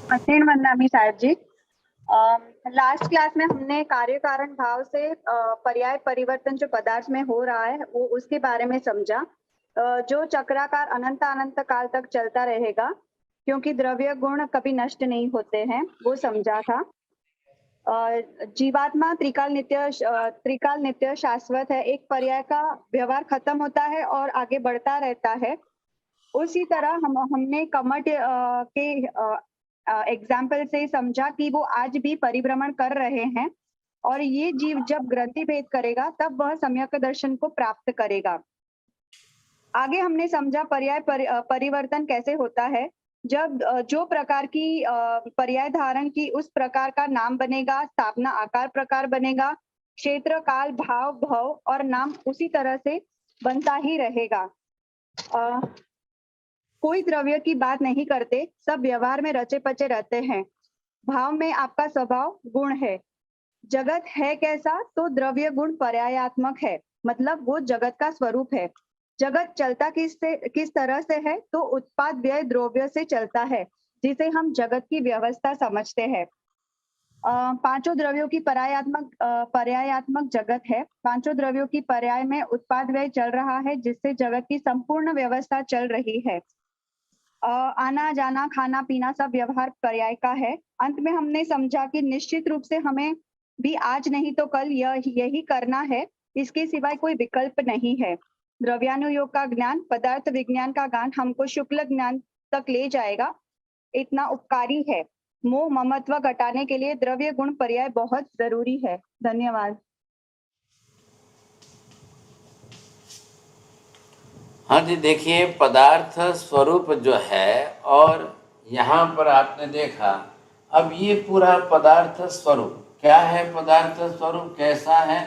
Machine वंदना साहब जी। Last class में हमने कार्य कारण भाव से पर्याय परिवर्तन जो पदार्थ में हो रहा है वो उसके बारे में समझा। जो चक्राकार अनंत अनंत काल तक चलता रहेगा क्योंकि द्रव्य गुण कभी नष्ट नहीं होते हैं, वो समझा था। जीवात्मा त्रिकाल नित्य शाश्वत है। एक पर्याय का व्यवहार खत्म होता है और आगे बढ़ता रहता है। उसी तरह हमने कमट के एग्जाम्पल से समझा कि वो आज भी परिभ्रमण कर रहे हैं और ये जीव जब ग्रंथि भेद करेगा तब वह सम्यक दर्शन को प्राप्त करेगा। आगे हमने समझा पर्याय परिवर्तन कैसे होता है। जब जो प्रकार की पर्याय धारण की उस प्रकार का नाम बनेगा, स्थापना आकार प्रकार बनेगा, क्षेत्र काल भाव भव और नाम उसी तरह से बनता ही रहेगा। कोई द्रव्य की बात नहीं करते, सब व्यवहार में रचे पचे रहते हैं। भाव में आपका स्वभाव गुण है। जगत है कैसा, तो द्रव्य गुण पर्यायात्मक है, मतलब वो जगत का स्वरूप है। जगत चलता किस तरह से है, तो उत्पाद व्यय द्रव्य से चलता है, जिसे हम जगत की व्यवस्था समझते हैं। पांचों द्रव्यों की पर्यायात्मक जगत है। पांचों द्रव्यों की पर्याय में उत्पाद व्यय चल रहा है, जिससे जगत की संपूर्ण व्यवस्था चल रही है। आना जाना खाना पीना सब व्यवहार पर्याय का है। अंत में हमने समझा कि निश्चित रूप से हमें भी आज नहीं तो कल यही करना है, इसके सिवाय कोई विकल्प नहीं है। द्रव्यानुयोग का ज्ञान, पदार्थ विज्ञान का ज्ञान हमको शुक्ल ज्ञान तक ले जाएगा, इतना उपकारी है। मोह ममत्व घटाने के लिए द्रव्य गुण पर्याय बहुत जरूरी है। धन्यवाद। हाँ जी, देखिए पदार्थ स्वरूप जो है, और यहाँ पर आपने देखा अब ये पूरा पदार्थ स्वरूप क्या है, पदार्थ स्वरूप कैसा है,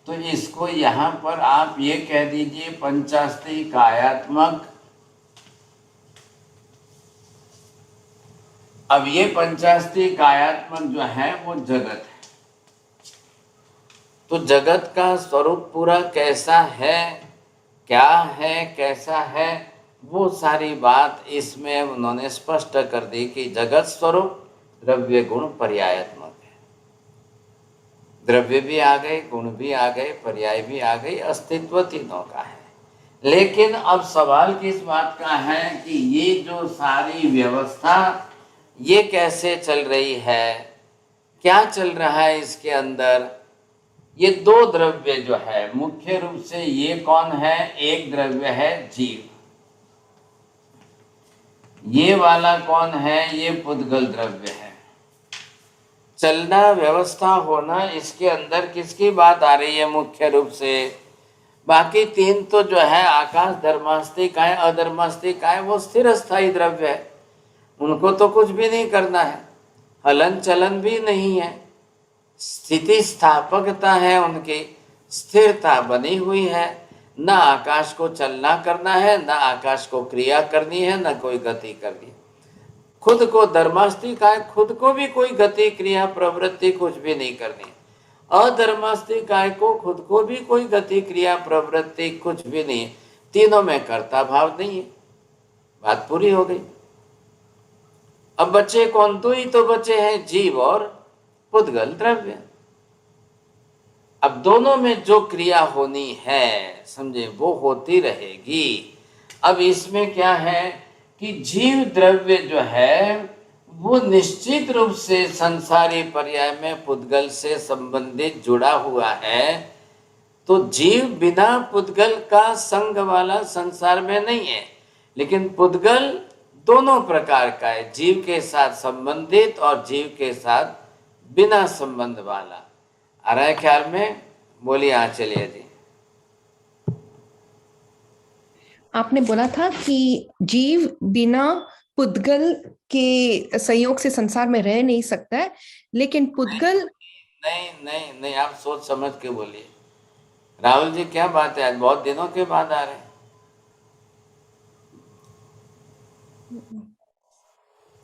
तो इसको यहाँ पर आप ये कह दीजिए पंचास्ति कायात्मक। अब ये पंचास्ति कायात्मक जो है वो जगत है। तो जगत का स्वरूप पूरा कैसा है, क्या है, कैसा है, वो सारी बात इसमें उन्होंने स्पष्ट कर दी कि जगत स्वरूप द्रव्य गुण पर्यायात्मक है। द्रव्य भी आ गए, गुण भी आ गए, पर्याय भी आ गई, अस्तित्व तीनों का है। लेकिन अब सवाल किस बात का है कि ये जो सारी व्यवस्था ये कैसे चल रही है, क्या चल रहा है इसके अंदर। ये दो द्रव्य जो है मुख्य रूप से, ये कौन है, एक द्रव्य है जीव, ये वाला कौन है, ये पुद्गल द्रव्य है। चलना व्यवस्था होना, इसके अंदर किसकी बात आ रही है मुख्य रूप से। बाकी तीन तो जो है आकाश धर्मास्तिक है, अधर्मास्तिक है, वो स्थिर स्थायी द्रव्य है, उनको तो कुछ भी नहीं करना है, हलन चलन भी नहीं है, स्थिति स्थापकता है उनकी, स्थिरता बनी हुई है। न आकाश को चलना करना है, न आकाश को क्रिया करनी है, न कोई गति करनी है। खुद को धर्मास्तिक है, खुद को भी कोई गति क्रिया प्रवृत्ति कुछ भी नहीं करनी। अधर्मास्तिक है को खुद को भी कोई गति क्रिया प्रवृत्ति कुछ भी नहीं, तीनों में कर्ता भाव नहीं है। बात पूरी हो गई। अब बचे कौन, दो ही तो बचे हैं, जीव और पुद्गल द्रव्य। अब दोनों में जो क्रिया होनी है समझे, वो होती रहेगी। अब इसमें क्या है कि जीव द्रव्य जो है वो निश्चित रूप से संसारी पर्याय में पुद्गल से संबंधित जुड़ा हुआ है। तो जीव बिना पुद्गल का संग वाला संसार में नहीं है, लेकिन पुद्गल दोनों प्रकार का है, जीव के साथ संबंधित और जीव के साथ बिना संबंध वाला। आ रहा है ख्याल में? बोलिए। हाँ चलिए जी। आपने बोला था कि जीव बिना पुद्गल के संयोग से संसार में रह नहीं सकता है, लेकिन पुद्गल नहीं नहीं नहीं, आप सोच समझ के बोलिए। राहुल जी क्या बात है, आज बहुत दिनों के बाद आ रहे हैं।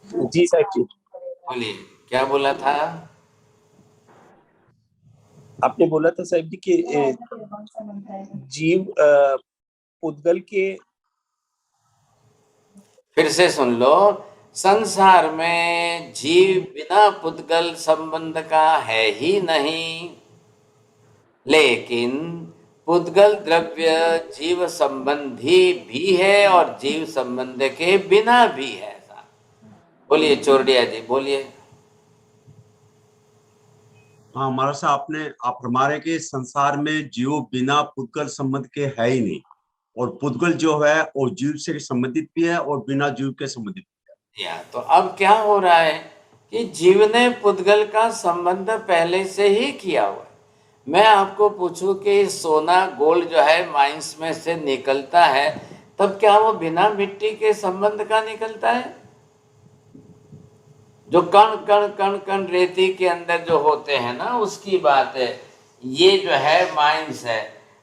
जी साहब जी, बोलिए क्या बोला था। आपने बोला था साहब जी कि जीव पुद्गल के, फिर से सुन लो, संसार में जीव बिना पुद्गल संबंध का है ही नहीं, लेकिन पुद्गल द्रव्य जीव संबंधी भी है और जीव संबंध के बिना भी है। बोलिए चोरडिया जी, बोलिए। हाँ महाराज साहब, आप फरमा रहे कि संसार में जीव बिना पुद्गल संबंध के है ही नहीं, और पुद्गल जो है वो जीव से संबंधित भी है और बिना जीव के संबंधित भी है। तो अब क्या हो रहा है कि जीव ने पुद्गल का संबंध पहले से ही किया हुआ है। मैं आपको पूछूं कि सोना गोल्ड जो है माइंस में से निकलता है, तब क्या वो बिना मिट्टी के संबंध का निकलता है? जो कण कण कण कण रेती के अंदर जो होते हैं ना, उसकी बात है। ये जो है माइंस है।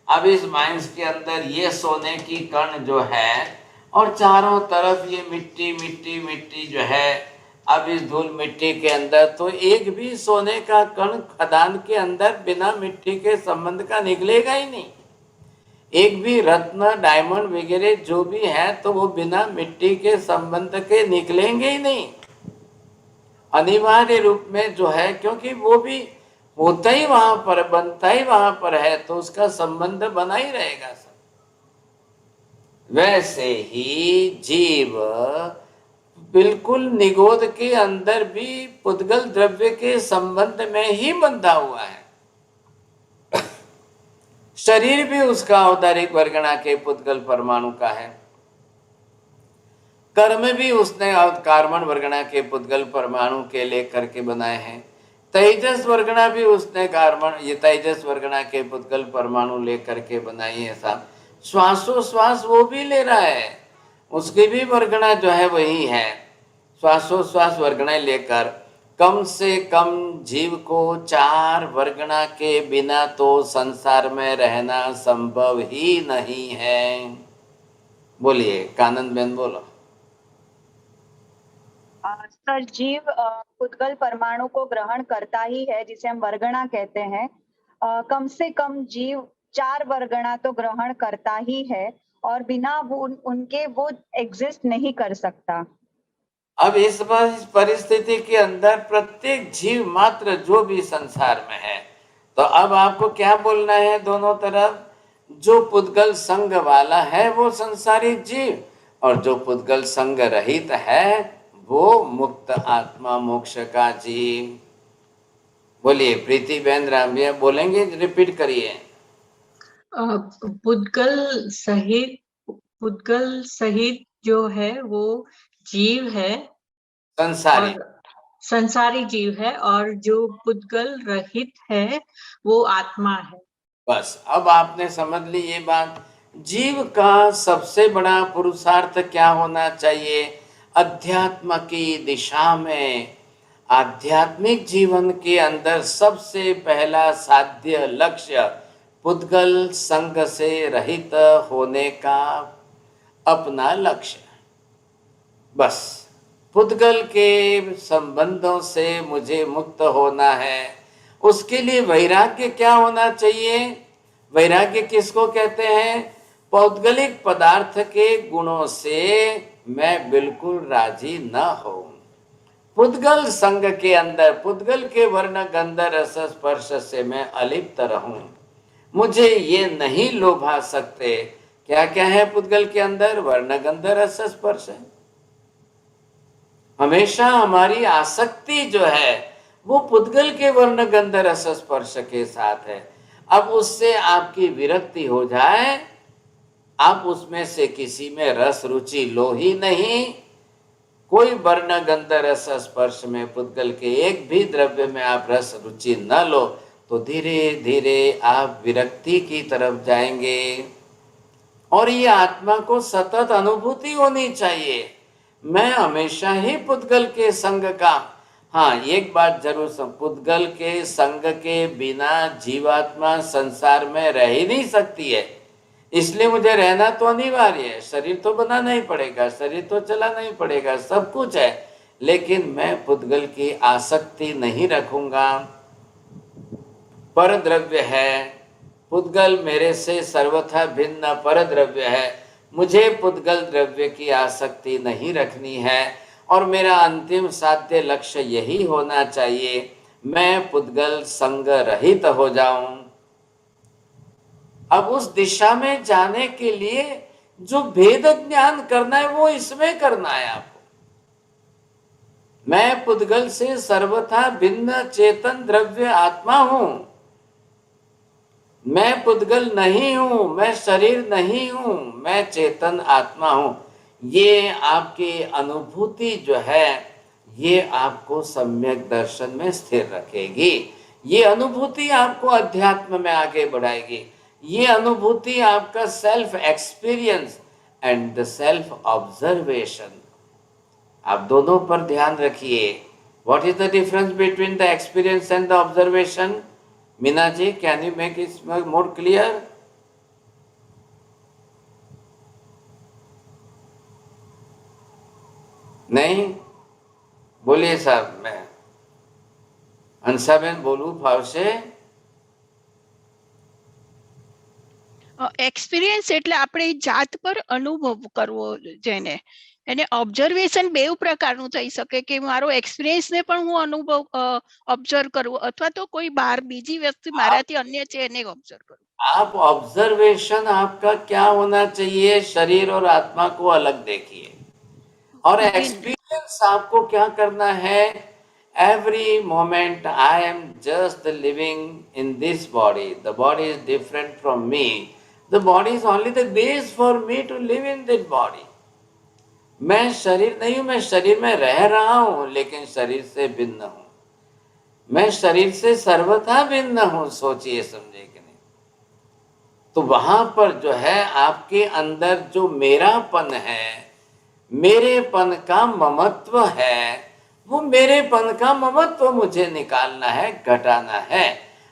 अब इस माइंस के अंदर ये सोने की कण जो है, और चारों तरफ ये मिट्टी मिट्टी मिट्टी जो है। अब इस धूल मिट्टी के अंदर तो एक भी सोने का कण खदान के अंदर बिना मिट्टी के संबंध का निकलेगा ही नहीं। एक भी रत्न डायमंड वगैरह जो भी है तो वो बिना मिट्टी के संबंध के निकलेंगे ही नहीं, अनिवार्य रूप में जो है, क्योंकि वो भी होता ही वहां पर, बनता ही वहां पर है, तो उसका संबंध बना ही रहेगा सब। वैसे ही जीव बिल्कुल निगोद के अंदर भी पुद्गल द्रव्य के संबंध में ही बंधा हुआ है। शरीर भी उसका औदारिक वर्गणा के पुद्गल परमाणु का है। कर्म भी उसने कार्बन वर्गणा के पुद्गल परमाणु के लेकर के बनाए हैं। तेजस वर्गणा भी उसने ये तेजस वर्गणा के पुद्गल परमाणु लेकर के बनाई है साहब। श्वासोश्वास वो भी ले रहा है, उसकी भी वर्गणा जो है वही है। श्वासोश्वास वर्गणा लेकर कम से कम जीव को 4 वर्गणा के बिना तो संसार में रहना संभव ही नहीं है। बोलिए कानंद बेन, बोलो। सर, जीव पुद्गल परमाणु को ग्रहण करता ही है, जिसे हम वर्गणा कहते हैं। कम से कम जीव 4 वर्गणा तो ग्रहण करता ही है, और बिना उनके वो एग्जिस्ट नहीं कर सकता। अब इस परिस्थिति के अंदर प्रत्येक जीव मात्र जो भी संसार में है, तो अब आपको क्या बोलना है दोनों तरफ? जो पुद्गल संग वाला है वो संसारिक जीव, और जो पुद्गल संग रहित है वो मुक्त आत्मा मोक्ष का जीव। बोलिए प्रीति बहन, राम भैया बोलेंगे, रिपीट करिए। पुद्गल सहित जो है वो जीव है, संसारी संसारी जीव है, और जो पुद्गल रहित है वो आत्मा है। बस अब आपने समझ ली ये बात। जीव का सबसे बड़ा पुरुषार्थ क्या होना चाहिए? अध्यात्म की दिशा में, आध्यात्मिक जीवन के अंदर सबसे पहला साध्य लक्ष्य पुद्गल संग से रहित होने का अपना लक्ष्य। बस पुद्गल के संबंधों से मुझे मुक्त होना है। उसके लिए वैराग्य क्या होना चाहिए? वैराग्य किसको कहते हैं? पौद्गलिक पदार्थ के गुणों से मैं बिल्कुल राजी न हो। पुद्गल संग के अंदर, पुद्गल के वर्ण गंध रस स्पर्श से मैं अलिप्त रहूं। मुझे ये नहीं लोभा सकते। क्या क्या है पुद्गल के अंदर? वर्ण गंध रस स्पर्श है। हमेशा हमारी आसक्ति जो है वो पुद्गल के वर्ण गंध रस स्पर्श के साथ है। अब उससे आपकी विरक्ति हो जाए, आप उसमें से किसी में रस रुचि लो ही नहीं। कोई वर्ण गंध रस स्पर्श में, पुद्गल के एक भी द्रव्य में आप रस रुचि न लो, तो धीरे धीरे आप विरक्ति की तरफ जाएंगे। और ये आत्मा को सतत अनुभूति होनी चाहिए, मैं हमेशा ही पुद्गल के संग का। हाँ, एक बात जरूर, पुद्गल के संग के बिना जीवात्मा संसार में रह ही नहीं सकती है। इसलिए मुझे रहना तो अनिवार्य है, शरीर तो बनाना ही पड़ेगा, शरीर तो चलाना ही पड़ेगा, सब कुछ है, लेकिन मैं पुद्गल की आसक्ति नहीं रखूंगा। पर द्रव्य है, पुद्गल मेरे से सर्वथा भिन्न पर द्रव्य है, मुझे पुद्गल द्रव्य की आसक्ति नहीं रखनी है। और मेरा अंतिम साध्य लक्ष्य यही होना चाहिए, मैं पुद्गल संग रहित हो जाऊं। अब उस दिशा में जाने के लिए जो भेद ज्ञान करना है वो इसमें करना है आपको। मैं पुद्गल से सर्वथा भिन्न चेतन द्रव्य आत्मा हूं, मैं पुद्गल नहीं हूं, मैं शरीर नहीं हूं, मैं चेतन आत्मा हूं। ये आपकी अनुभूति जो है ये आपको सम्यक दर्शन में स्थिर रखेगी। ये अनुभूति आपको अध्यात्म में आगे बढ़ाएगी। ये अनुभूति आपका self experience and the self observation, आप दोनों पर ध्यान रखिए। What is the difference between the experience and the observation? Meena ji, can you make it more clear? नहीं बोलिए साहब। मैं हंसाबेन बोलू भाव से। एक्सपीरियंस એટલે આપણે જાત પર અનુભવ કરવો જેને એને ઓબ્ઝર્વેશન બેવ પ્રકારનું થઈ શકે કે મારો એક્સપિરિયન્સ ને પણ હું અનુભવ ઓબ્ઝર્વ કરું અથવા તો કોઈ બહાર બીજી વ્યક્તિ મારાથી अन्य છે એને ઓબ્ઝર્વ કરું। आप ऑब्जर्वेशन आपका क्या होना चाहिए? शरीर और आत्मा को अलग देखिए। और एक्सपीरियंस आपको क्या करना है? Every moment I am just living in this body, the body is different from me, the body is only the base for me to live in this body. मैं शरीर नहीं हूं, मैं शरीर में रह रहा हूं लेकिन शरीर से भिन्न हूं, मैं शरीर से सर्वथा भिन्न हूं। सोचिए समझे कि नहीं? तो वहां पर जो है आपके अंदर जो मेरापन है, मेरेपन का ममत्व है, वो मेरेपन का ममत्व मुझे निकालना है, घटाना है।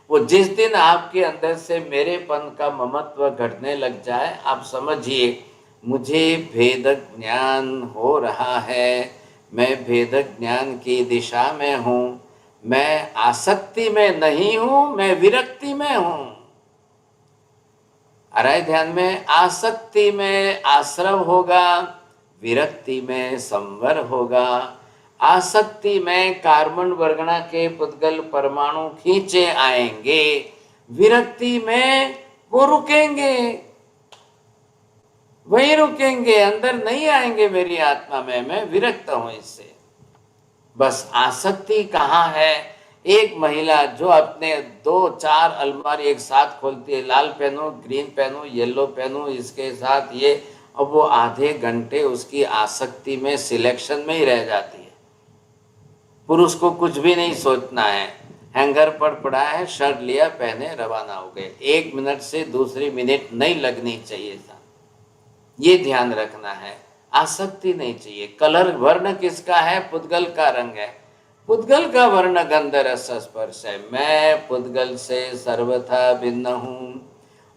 वो जिस दिन आपके अंदर से मेरेपन का ममत्व घटने लग जाए, आप समझिए मुझे भेदक ज्ञान हो रहा है, मैं भेदक ज्ञान की दिशा में हूं, मैं आसक्ति में नहीं हूं, मैं विरक्ति में हूं। आ रहा है ध्यान में? आसक्ति में आश्रव होगा, विरक्ति में संवर होगा। आसक्ति में कार्बन वर्गणा के पुद्गल परमाणु खींचे आएंगे, विरक्ति में वो रुकेंगे, वही रुकेंगे, अंदर नहीं आएंगे मेरी आत्मा में, मैं विरक्त हूं इससे। बस आसक्ति कहाँ है? एक महिला जो अपने 2-4 अलमारी एक साथ खोलती है, लाल पहनो, ग्रीन पहनो, येलो पहनो, इसके साथ ये, अब वो आधे घंटे उसकी आसक्ति में सिलेक्शन में ही रह जाती है। पुरुष को कुछ भी नहीं सोचना है, हैंगर पर पड़ा है, शर्ट लिया, पहने, रवाना हो गए। 1 मिनट से दूसरी मिनट नहीं लगनी चाहिए था, ये ध्यान रखना है। आसक्ति नहीं चाहिए। कलर वर्ण किसका है? पुद्गल का रंग है, पुद्गल का वर्ण गंध रस स्पर्श है। मैं पुद्गल से सर्वथा भिन्न हूं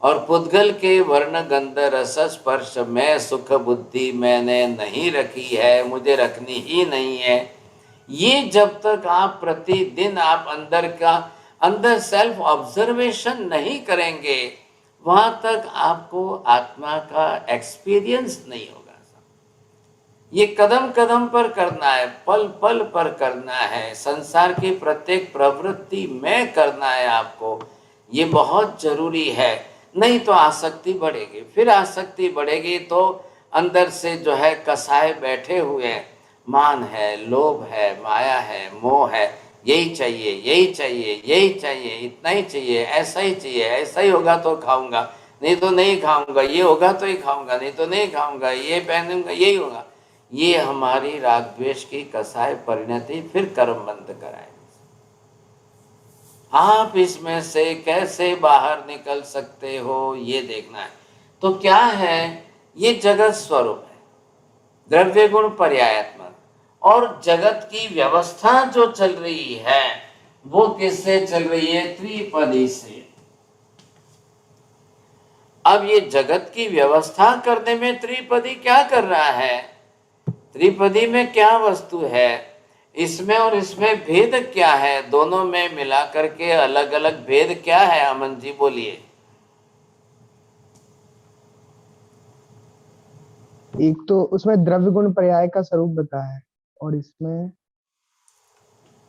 और पुद्गल के वर्ण गंध रस स्पर्श में सुख बुद्धि मैंने नहीं रखी है, मुझे रखनी ही नहीं है। ये जब तक आप प्रतिदिन आप अंदर सेल्फ ऑब्जर्वेशन नहीं करेंगे, वहां तक आपको आत्मा का एक्सपीरियंस नहीं होगा। ये कदम कदम पर करना है, पल पल पर करना है, संसार की प्रत्येक प्रवृत्ति में करना है आपको। ये बहुत जरूरी है, नहीं तो आसक्ति बढ़ेगी। फिर आसक्ति बढ़ेगी तो अंदर से जो है कसाय बैठे हुए हैं, मान है, लोभ है, माया है, मोह है, यही चाहिए, यही चाहिए, यही चाहिए, इतना ही चाहिए, ऐसा ही चाहिए, ऐसा ही होगा तो खाऊंगा, नहीं तो नहीं खाऊंगा, ये होगा तो ही खाऊंगा, नहीं तो नहीं खाऊंगा, ये पहनूंगा, यही होगा। ये हमारी राग द्वेष की कसाय परिणति फिर कर्म बंद कराएगी। आप इसमें से कैसे बाहर निकल सकते हो, ये देखना है। तो क्या है? ये जगत स्वरूप है, द्रव्य गुण पर्यायात्मक, और जगत की व्यवस्था जो चल रही है वो किससे चल रही है? त्रिपदी से। अब ये जगत की व्यवस्था करने में त्रिपदी क्या कर रहा है? त्रिपदी में क्या वस्तु है? इसमें और इसमें भेद क्या है? दोनों में मिला करके अलग अलग भेद क्या है? अमन जी बोलिए। एक तो उसमें द्रव्य गुण पर्याय का स्वरूप बताया है, और इसमें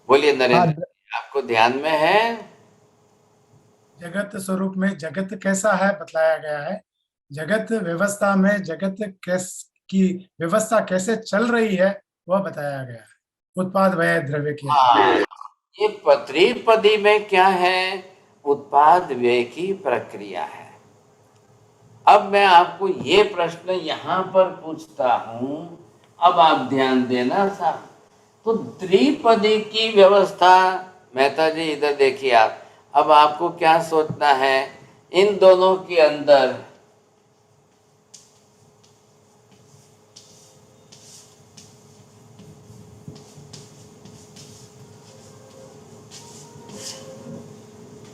बोलिए हाँ नरेंद्र, आपको ध्यान में है? जगत स्वरूप में जगत कैसा है बतलाया गया है। जगत व्यवस्था में जगत की व्यवस्था कैसे चल रही है वह बताया गया है उत्पाद व्यय द्रव्य के अंदर। हाँ, ये त्रिपदी में क्या है? उत्पाद व्यय की प्रक्रिया है। अब मैं आपको ये प्रश्न यहां पर पूछता हूं, अब आप ध्यान देना साहब। तो त्रिपदी की व्यवस्था, मेहता जी इधर देखिए आप, अब आपको क्या सोचना है इन दोनों के अंदर?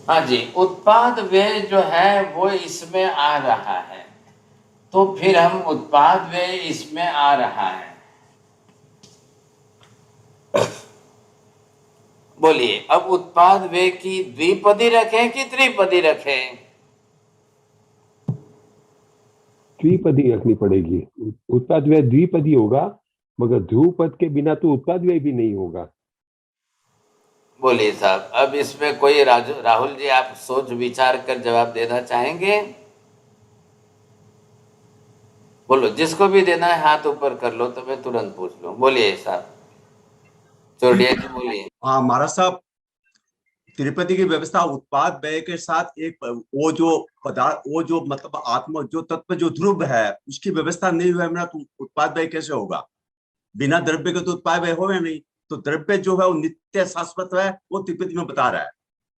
हाँ जी, उत्पाद व्यय जो है वो इसमें आ रहा है, तो फिर हम उत्पाद व्यय इसमें आ रहा है। बोलिए, अब उत्पाद व्यय की द्विपदी रखें कि त्रिपदी रखें? द्विपदी रखनी पड़ेगी। उत्पाद व्यय द्विपदी होगा, मगर ध्रुव पद के बिना तो उत्पाद व्यय भी नहीं होगा। बोलिए साहब, अब इसमें कोई राहुल जी आप सोच विचार कर जवाब देना चाहेंगे? बोलो, जिसको भी देना है हाथ ऊपर कर लो तो मैं तुरंत पूछ लूं। बोलिए साहब, चोरडिया जी बोलिए। हाँ महाराज साहब, त्रिपदी की व्यवस्था उत्पाद व्यय के साथ एक वो जो पदार्थ, वो जो मतलब आत्मा जो तत्व जो ध्रुव है उसकी व्यवस्था नहीं हुआ मेरा, तो उत्पाद व्यय कैसे होगा? बिना द्रव्य के तो उत्पाद व्यय होगा नहीं। तो द्रव्य जो है वो नित्य शाश्वत है, वो त्रिपदी में बता रहा है।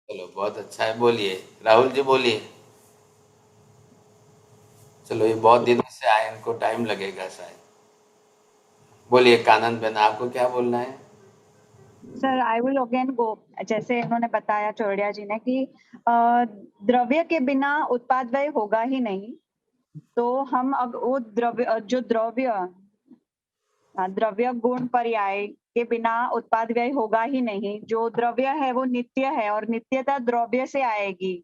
चलो बहुत अच्छा है, बोलिए राहुल जी बोलिए। चलो, ये बहुत दिनों से आए, इनको टाइम लगेगा शायद। बोलिए कानन बेन, आपको क्या बोलना है? Sir I will again go, जैसे इन्होंने बताया चौड़िया जी ने कि द्रव्य के बिना उत्पाद व्यय होगा ही नहीं। तो हम अब वो द्रव्य गुण पर्याय के बिना उत्पाद व्यय होगा ही नहीं। जो द्रव्य है वो नित्य है और नित्यता द्रव्य से आएगी।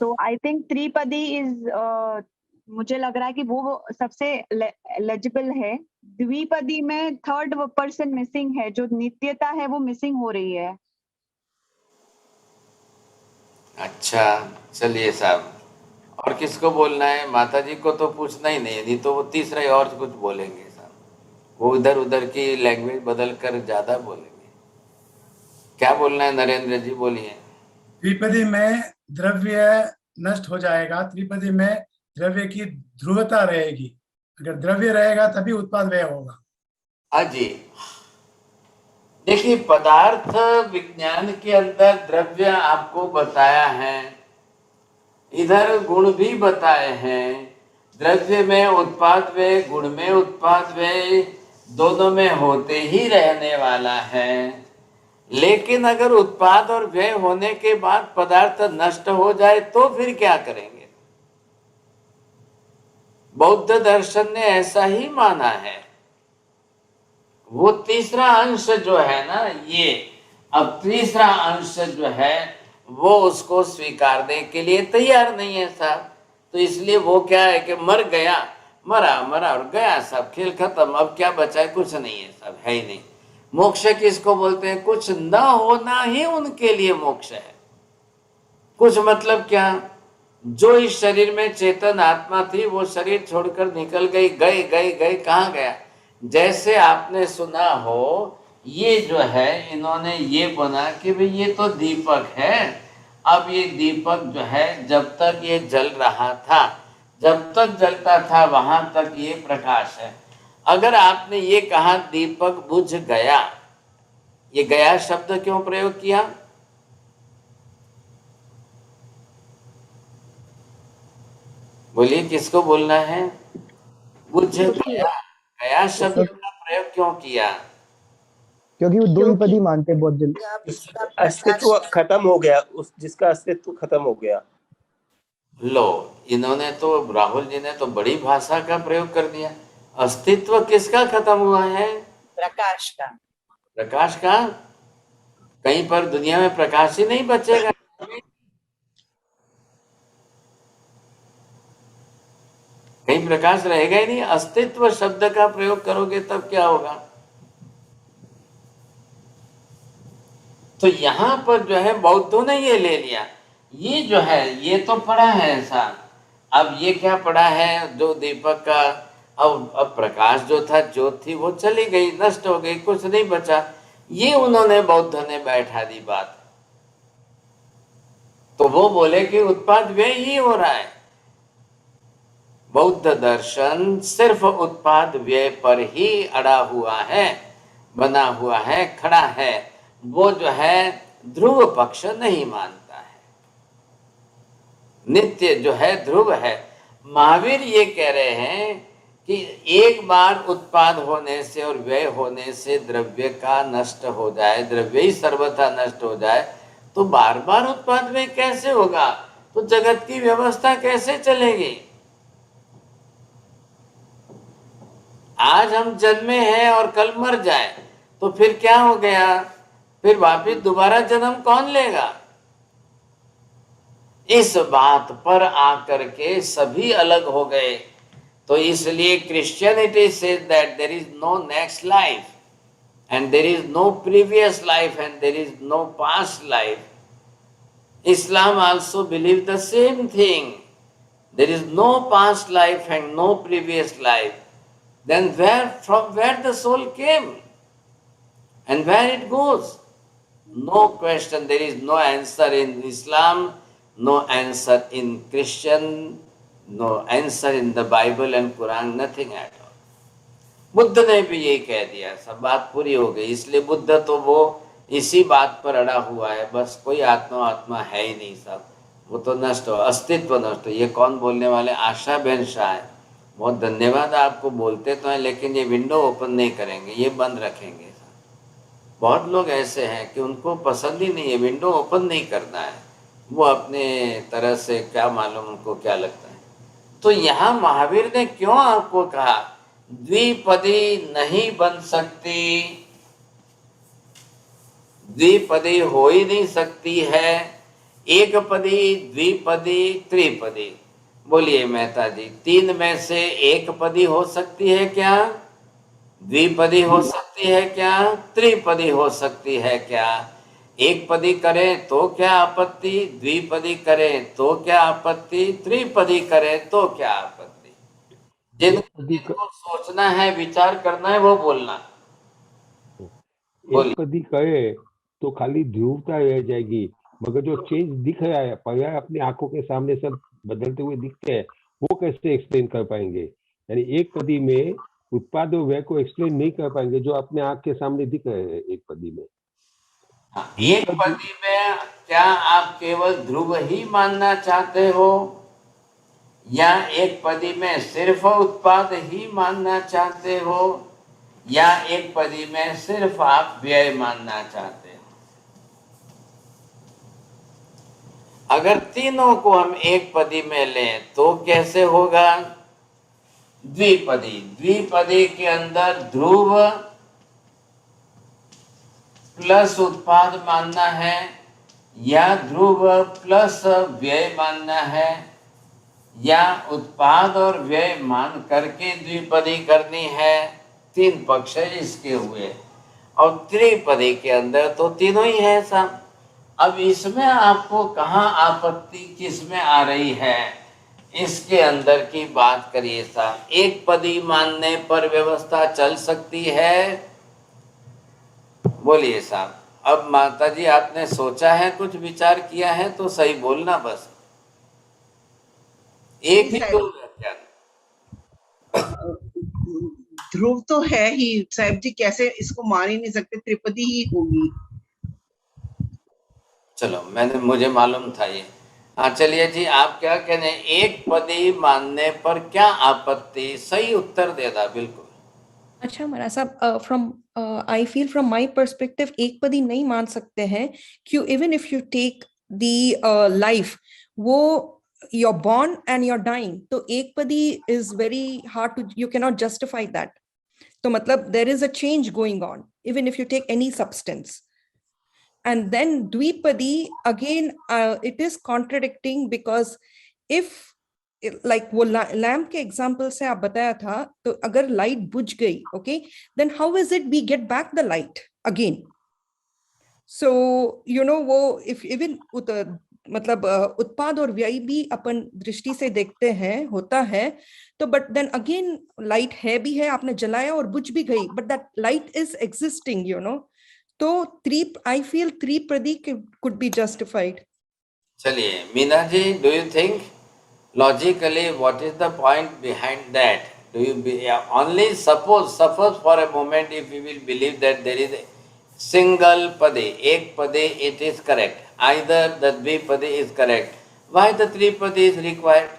तो आई थिंक त्रिपदी इज, मुझे लग रहा है कि वो सबसे लेजिबल है। द्विपदी में थर्ड पर्सन मिसिंग है, जो नित्यता है वो मिसिंग हो रही है। अच्छा, चलिए साहब, और किसको बोलना है? माता जी को तो पूछना ही नहीं तो वो तीसरा ही और कुछ बोलेंगे साहब, वो इधर उधर की लैंग्वेज बदल कर ज्यादा बोलेंगे। क्या बोलना है नरेंद्र जी, बोलिए। त्रिपदी में द्रव्य नष्ट हो जाएगा, त्रिपदी में द्रव्य की ध्रुवता रहेगी। अगर द्रव्य रहेगा तभी उत्पाद व्यय होगा। हाँ जी, देखिए पदार्थ विज्ञान के अंदर द्रव्य आपको बताया है, इधर गुण भी बताए हैं। द्रव्य में उत्पाद व्यय, गुण में उत्पाद व्यय, दोनों में होते ही रहने वाला है। लेकिन अगर उत्पाद और व्यय होने के बाद पदार्थ नष्ट हो जाए तो फिर क्या करेंगे? बौद्ध दर्शन ने ऐसा ही माना है। वो तीसरा अंश जो है ना, ये अब तीसरा अंश जो है वो उसको स्वीकारने के लिए तैयार नहीं है साहब। तो इसलिए वो क्या है कि मर गया, मरा मरा और गया साहब, खेल खत्म, अब क्या बचा है? कुछ नहीं है साहब, है ही नहीं। मोक्ष किसको बोलते हैं? कुछ न होना ही उनके लिए मोक्ष है। कुछ मतलब क्या? जो इस शरीर में चेतन आत्मा थी वो शरीर छोड़कर निकल गई, गई गई गई, कहाँ गया? जैसे आपने सुना हो, ये जो है इन्होंने ये बना कि भाई ये तो दीपक है। अब ये दीपक जो है जब तक ये जल रहा था, जब तक जलता था वहां तक ये प्रकाश है। अगर आपने ये कहा दीपक बुझ गया, ये गया शब्द क्यों प्रयोग किया? बोलिए किसको बोलना है? बुझ गया, गया शब्द का प्रयोग क्यों किया? क्योंकि वो द्विपदी मानते हैं बहुत जल्दी। अस्तित्व खत्म हो गया, उस जिसका अस्तित्व खत्म हो गया। लो, इन्होंने तो, राहुल जी ने तो बड़ी भाषा का प्रयोग कर दिया। अस्तित्व किसका खत्म हुआ है? प्रकाश का। प्रकाश का? कहीं पर दुनिया में प्रकाश ही नहीं बचेगा। कहीं प्रकाश रहेगा ही नहीं। अस्तित्व शब्द का प्रयोग करोगे तब क्या होगा? तो यहाँ पर जो है बौद्धों ने ये ले लिया, ये जो है ये तो पड़ा है ऐसा, अब ये क्या पड़ा है जो दीपक का, अब प्रकाश जो था, ज्योत थी, वो चली गई, नष्ट हो गई, कुछ नहीं बचा, ये उन्होंने बौद्ध ने बैठा दी बात। तो वो बोले कि उत्पाद व्यय ही हो रहा है। बौद्ध दर्शन सिर्फ उत्पाद व्यय पर ही अड़ा हुआ है, बना हुआ है, खड़ा है। वो जो है ध्रुव पक्ष नहीं मानता है, नित्य जो है ध्रुव है। महावीर ये कह रहे हैं कि एक बार उत्पाद होने से और व्यय होने से द्रव्य का नष्ट हो जाए, द्रव्य ही सर्वथा नष्ट हो जाए, तो बार बार उत्पाद व्यय कैसे होगा? तो जगत की व्यवस्था कैसे चलेगी? आज हम जन्मे हैं और कल मर जाए तो फिर क्या हो गया? फिर वापिस दोबारा जन्म कौन लेगा? इस बात पर आकर के सभी अलग हो गए। तो इसलिए Christianity says that there is no next life and there is no previous life and there is no past life. Islam also believes the same thing. There is no past life and no previous life. Then from where the soul came and where it goes? No question. There is no answer in Islam, no answer in Christian, no answer in the Bible and Quran, nothing at all. Buddha ने भी यही कह दिया, सब बात पूरी हो गई। इसलिए बुद्ध तो वो इसी बात पर अड़ा हुआ है, बस कोई आत्मा है ही नहीं, सब वो तो नष्ट हो, अस्तित्व नष्ट हो। ये कौन बोलने वाले? आशा बहन शाह है। बहुत धन्यवाद, आपको बोलते तो हैं लेकिन ये विंडो ओपन नहीं करेंगे, ये बंद रखेंगे। बहुत लोग ऐसे हैं कि उनको पसंद ही नहीं है, विंडो ओपन नहीं करना है, वो अपने तरह से क्या मालूम उनको क्या लगता है। तो यहाँ महावीर ने क्यों आपको कहा द्विपदी नहीं बन सकती, द्विपदी हो ही नहीं सकती है, एक पदी, द्विपदी, त्रिपदी। बोलिए मेहता जी, तीन में से एक पदी हो सकती है क्या? द्विपदी हो सकती है क्या? त्रिपदी हो सकती है क्या? एक पदी करें तो क्या आपत्ति, द्विपदी करें तो क्या आपत्ति, त्रिपदी करें तो क्या आपत्ति? जिनको सोचना है, विचार करना है, वो बोलना। एक पदी कहे तो खाली ध्रुवता रह जाएगी, मगर जो चेंज दिख रहा है, पर्याय अपनी आंखों के सामने सब बदलते हुए दिखते हैं, वो कैसे एक्सप्लेन कर पाएंगे? यानी एक पदी में उत्पाद और व्यय को एक्सप्लेन नहीं कर पाएंगे जो अपने आंख के सामने दिख रहे हैं एक पदी में। एक पदी में क्या आप केवल ध्रुव ही मानना चाहते हो, या एक पदी में सिर्फ उत्पाद ही मानना चाहते हो, या एक पदी में सिर्फ आप व्यय मानना चाहते हो? अगर तीनों को हम एक पदी में लें तो कैसे होगा? द्विपदी, द्विपदी के अंदर ध्रुव प्लस उत्पाद मानना है, या ध्रुव प्लस व्यय मानना है, या उत्पाद और व्यय मान करके द्विपदी करनी है। तीन पक्ष इसके हुए, और त्रिपदी के अंदर तो तीनों ही है सब। अब इसमें आपको कहाँ आपत्ति किस में आ रही है, इसके अंदर की बात करिए साहब। एक पदी मानने पर व्यवस्था चल सकती है? बोलिए साहब। अब माता जी आपने सोचा है, कुछ विचार किया है तो सही बोलना, बस एक ही दो व्याख्यान। ध्रुव तो है ही साहब जी, कैसे इसको मान ही नहीं सकते, त्रिपदी ही होगी। चलो, मुझे मालूम था ये। हाँ चलिए जी, आप क्या कहने, एक पदी मानने पर क्या आपत्ति? सही उत्तर देना बिल्कुल। अच्छा महाराज साहब, from I feel from my perspective एक पदी नहीं मान सकते हैं, क्यों? Even if you take the life, वो you're born and you're dying, तो एक पदी is very hard to, you cannot justify that. तो मतलब there is a change going on even if you take any substance. And then द्विपदी again, it is contradicting, because if like वो lamp के example से आप बताया था, तो अगर लाइट बुझ गई, okay, then how is it we get back the light again? So you know वो इफ इवन मतलब उत्पाद और व्यय भी अपन दृष्टि से देखते हैं होता है, तो बट देन अगेन लाइट है भी है, आपने जलाया और बुझ भी गई, but that light is existing, you know. तो आई फील त्रिपदी कुड बी जस्टिफाइड. चलिए Meena ji, do you think logically what is the point behind that? Do you only suppose for a moment, if we will believe that there is a single pade, ek pade, it is correct, either the dvipade is correct, why the tripade is required?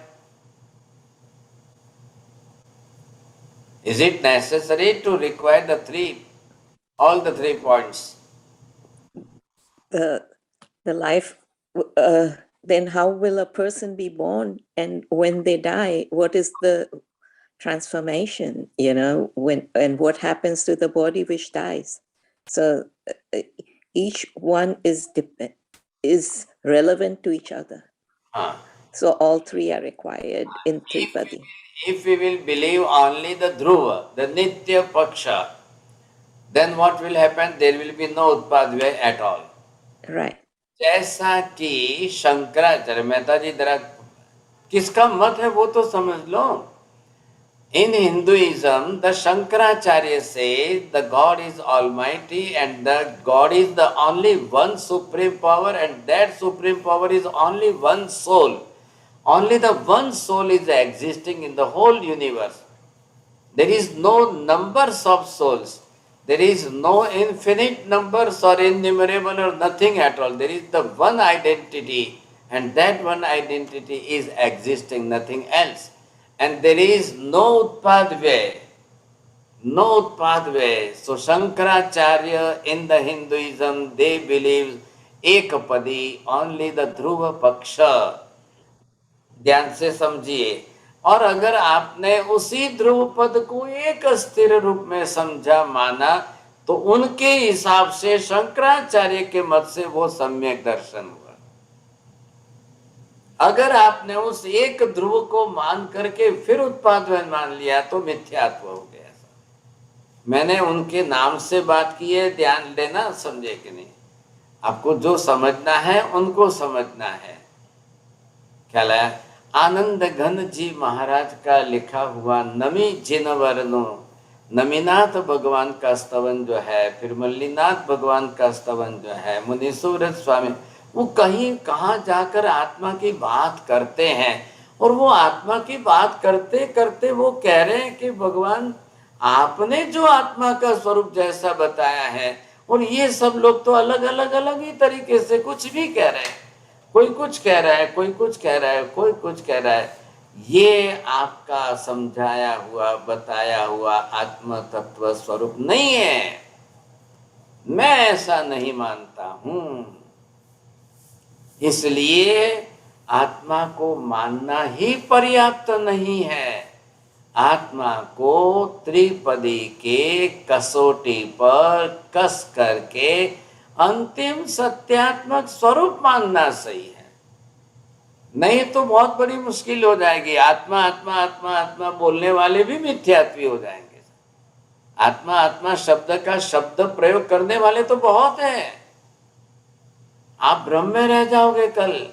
Is it necessary to require all the 3 points? The life, then how will a person be born, and when they die, what is the transformation, you know, and what happens to the body which dies? So each one is relevant to each other. So all 3 are required in Tripadi. If we will believe only the dhruva, the nitya paksha, then what will happen? There will be no utpadvaya at all. Right. जैसा कि शंकराचार्य, मेहता जी जरा किसका मत है वो तो समझ लो. In Hinduism, the Shankaracharya says the God is almighty and the God is the only one supreme power, and that supreme power is only one soul. Only the one soul is existing in the whole universe. There is no numbers of souls. There is no infinite numbers or innumerable or nothing at all. There is the one identity, and that one identity is existing, nothing else. And there is no utpadvaya. No utpadvaya. So Shankaracharya in the Hinduism, they believe ekapadi, only the dhruva paksha. ध्यान से समझिए. और अगर आपने उसी ध्रुव पद को एक स्थिर रूप में समझा, माना, तो उनके हिसाब से शंकराचार्य के मत से वो सम्यक दर्शन हुआ. अगर आपने उस एक ध्रुव को मान करके फिर उत्पादन मान लिया तो मिथ्यात्व हो गया. मैंने उनके नाम से बात की है, ध्यान देना, समझे कि नहीं. आपको जो समझना है उनको समझना है. ख्याल है. आनंद घन जी महाराज का लिखा हुआ नमी जिन वर्णो, नमीनाथ भगवान का स्तवन जो है, फिर मल्लीनाथ भगवान का स्तवन जो है, मुनीश्वर स्वामी, वो कहीं कहाँ जाकर आत्मा की बात करते हैं. और वो आत्मा की बात करते करते वो कह रहे हैं कि भगवान आपने जो आत्मा का स्वरूप जैसा बताया है, और ये सब लोग तो अलग अलग ही तरीके से कुछ भी कह रहे हैं. कोई कुछ कह रहा है, कोई कुछ कह रहा है, कोई कुछ कह रहा है. ये आपका समझाया हुआ, बताया हुआ आत्म तत्व स्वरूप नहीं है. मैं ऐसा नहीं मानता हूं. इसलिए आत्मा को मानना ही पर्याप्त नहीं है. आत्मा को त्रिपदी के कसौटी पर कस करके अंतिम सत्यात्मक स्वरूप मानना सही है. नहीं तो बहुत बड़ी मुश्किल हो जाएगी. आत्मा आत्मा आत्मा आत्मा बोलने वाले भी मिथ्यात्वी हो जाएंगे. आत्मा आत्मा शब्द का शब्द प्रयोग करने वाले तो बहुत हैं. आप भ्रम में रह जाओगे. कल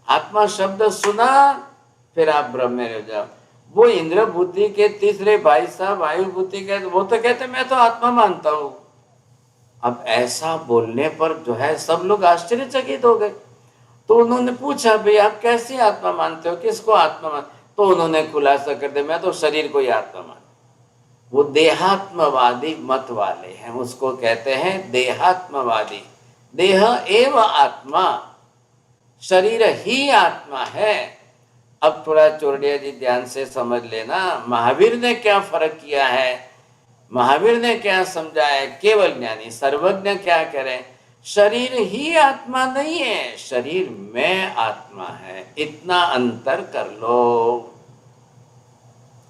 आत्मा शब्द सुना, फिर आप भ्रम में रह जाओ. वो इंद्र बुद्धि के तीसरे भाई साहब वायु बुद्धि के, वो तो कहते मैं तो आत्मा मानता हूं. अब ऐसा बोलने पर जो है सब लोग आश्चर्यचकित हो गए. तो उन्होंने पूछा, भाई आप कैसी आत्मा मानते हो, किसको आत्मा मान? तो उन्होंने खुलासा कर दिया, मैं तो शरीर को ही आत्मा मानता. वो देहात्मवादी मत वाले हैं, उसको कहते हैं देहात्मवादी. देह एव आत्मा, शरीर ही आत्मा है. अब थोड़ा चोरडिया जी ध्यान से समझ लेना, महावीर ने क्या फर्क किया है, महावीर ने क्या समझाया. केवल ज्ञानी सर्वज्ञ क्या करें, शरीर ही आत्मा नहीं है, शरीर में आत्मा है. इतना अंतर कर लो.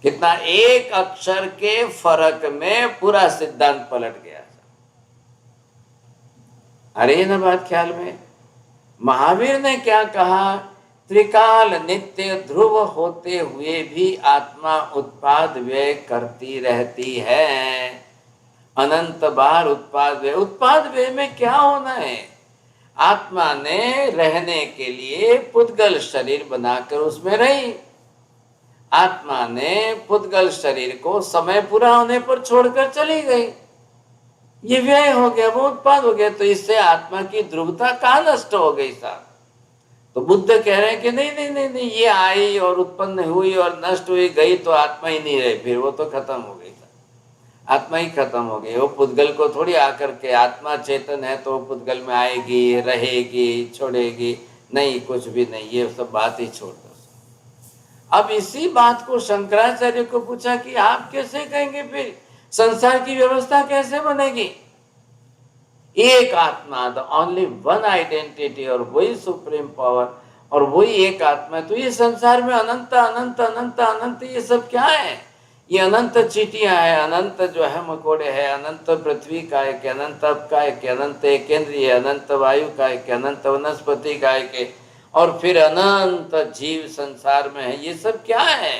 कितना, एक अक्षर के फर्क में पूरा सिद्धांत पलट गया. अरे न बात ख्याल में. महावीर ने क्या कहा, त्रिकाल नित्य ध्रुव होते हुए भी आत्मा उत्पाद व्यय करती रहती है. अनंत बार उत्पाद व्यय. उत्पाद व्यय में क्या होना है, आत्मा ने रहने के लिए पुद्गल शरीर बनाकर उसमें रही। आत्मा ने पुद्गल शरीर को समय पूरा होने पर छोड़कर चली गई। ये व्यय हो गया, वो उत्पाद हो गया, तो इससे आत्मा की ध्रुवता कहाँ नष्ट हो गई साहब? तो बुद्ध कह रहे हैं कि नहीं नहीं नहीं नहीं, ये आई और उत्पन्न हुई और नष्ट हुई, गई तो आत्मा ही नहीं रही, फिर वो तो खत्म हो गई, आत्मा ही खत्म हो गई। वो पुद्गल को थोड़ी आकर के, आत्मा चेतन है तो पुद्गल में आएगी, रहेगी, छोड़ेगी, नहीं, कुछ भी नहीं, ये सब बात ही छोड़ दो। अब इसी बात को शंकराचार्य को पूछा कि आप कैसे कहेंगे फिर संसार की व्यवस्था कैसे बनेगी? एक आत्मा, द ओनली वन आइडेंटिटी, और वही सुप्रीम पावर और वही एक आत्मा है। तो ये संसार में अनंत अनंत अनंत अनंत ये सब क्या है? ये अनंत चीटियां हैं, अनंत जो है मकोड़े हैं, अनंत पृथ्वी का है कि अनंत अप का है कि अनंत केंद्रीय, अनंत वायु का है कि अनंत वनस्पति का है के, और फिर अनंत जीव संसार में है। ये सब क्या है?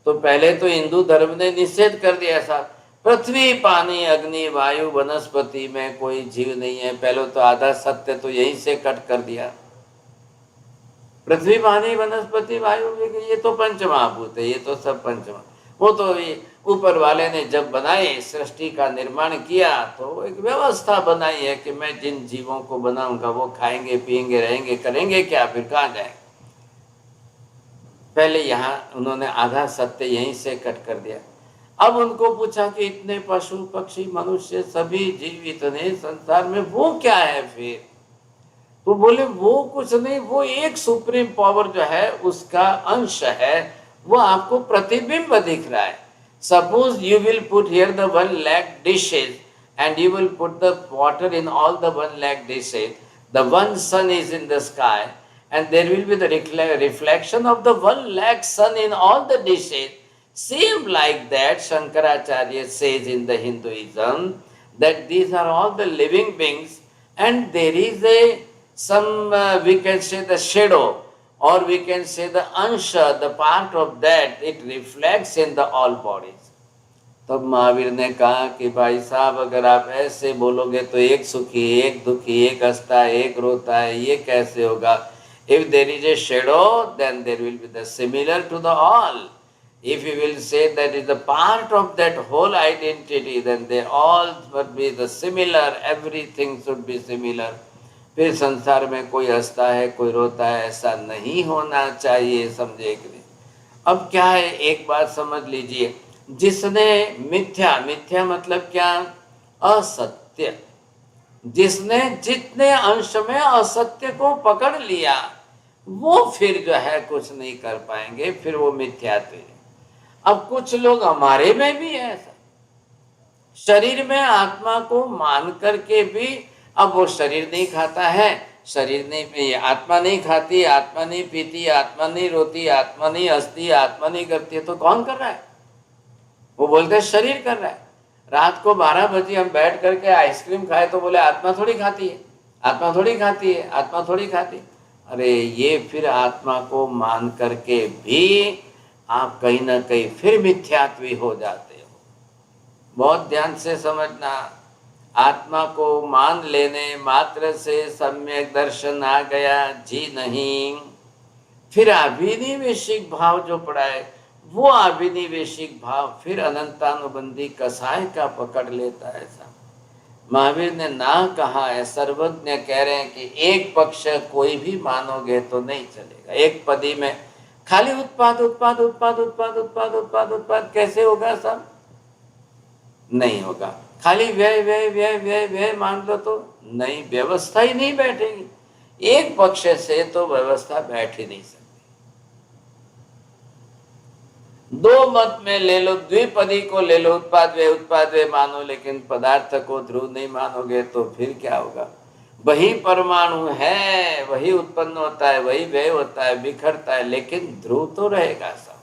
तो पहले तो हिंदू धर्म ने निषेध कर दिया ऐसा, पृथ्वी, पानी, अग्नि, वायु, वनस्पति में कोई जीव नहीं है। पहले तो आधा सत्य तो यहीं से कट कर दिया। पृथ्वी, पानी, वनस्पति, वायु, ये तो पंचमहाभूत है, ये तो सब पंचमहा, वो तो ऊपर वाले ने जब बनाए, सृष्टि का निर्माण किया तो एक व्यवस्था बनाई है कि मैं जिन जीवों को बनाऊंगा वो खाएंगे, पिएंगे, रहेंगे, करेंगे क्या, फिर कहाँ जाए। पहले यहाँ उन्होंने आधा सत्य यहीं से कट कर दिया। अब उनको पूछा कि इतने पशु पक्षी मनुष्य सभी जीव इतने संसार में, वो क्या है फिर? तो बोले वो कुछ नहीं, वो एक सुप्रीम पावर जो है उसका अंश है, वो आपको प्रतिबिंब दिख रहा है। Suppose you will put here the 1 lakh dishes and you will put the water in all the 1 lakh dishes. The one sun is in the sky and there will be the reflection of the 1 lakh sun in all the dishes. Same like that, Shankaracharya says in the Hinduism that these are all the living beings and there is some we can say the shadow, or we can say the ansha, the part of that, it reflects in the all bodies. तब महावीर ने कहा कि भाई साहब अगर आप ऐसे बोलोगे तो एक सुखी, एक दुखी, एक हंसता है, एक रोता है, ये कैसे होगा? If there is a shadow, then there will be the similar to the all. If you will say that is the part of that whole identity, then they all must be the similar, everything should be similar. फिर संसार में कोई हंसता है, कोई रोता है, ऐसा नहीं होना चाहिए, समझे कि नहीं? अब क्या है, एक बात समझ लीजिए, जिसने मिथ्या, मिथ्या मतलब क्या? असत्य, जिसने जितने अंश में असत्य को पकड़ लिया वो फिर जो है कुछ नहीं कर पाएंगे, फिर वो मिथ्यात्व है। अब कुछ लोग हमारे में भी है ऐसा, शरीर में आत्मा को मान करके भी, अब वो शरीर नहीं खाता है, शरीर नहीं, आत्मा नहीं खाती, आत्मा नहीं पीती, आत्मा नहीं रोती, आत्मा नहीं हंसती, आत्मा नहीं करती है, तो कौन कर रहा है? वो बोलते हैं शरीर कर रहा है। रात को 12 बजे हम बैठ करके आइसक्रीम खाए तो बोले आत्मा थोड़ी खाती है, आत्मा थोड़ी खाती है, आत्मा थोड़ी खाती। अरे ये फिर आत्मा को मान करके भी आप कहीं ना कहीं फिर मिथ्यात्वी हो जाते हो। बहुत ध्यान से समझना, आत्मा को मान लेने मात्र से सम्यक दर्शन आ गया जी नहीं। फिर अभिनिवेशिक भाव जो पड़ा है, वो अभिनिवेशिक भाव फिर अनंतानुबंधी कसाय का पकड़ लेता है। ऐसा महावीर ने ना कहा है, सर्वज्ञ कह रहे हैं कि एक पक्ष कोई भी मानोगे तो नहीं चलेगा। एक पदी में खाली उत्पाद उत्पाद उत्पाद उत्पाद उत्पाद उत्पाद उत्पाद कैसे होगा? सब नहीं होगा। खाली व्यय व्यय व्यय व्यय व्यय मान लो तो नहीं, व्यवस्था ही नहीं बैठेगी। एक पक्ष से तो व्यवस्था बैठ ही नहीं सकती। दो मत में ले लो, द्विपदी को ले लो, उत्पाद वे मानो, लेकिन पदार्थ को ध्रुव नहीं मानोगे तो फिर क्या होगा? वही परमाणु है, वही उत्पन्न होता है, वही व्यय होता है, बिखरता है, लेकिन ध्रुव तो रहेगा सब।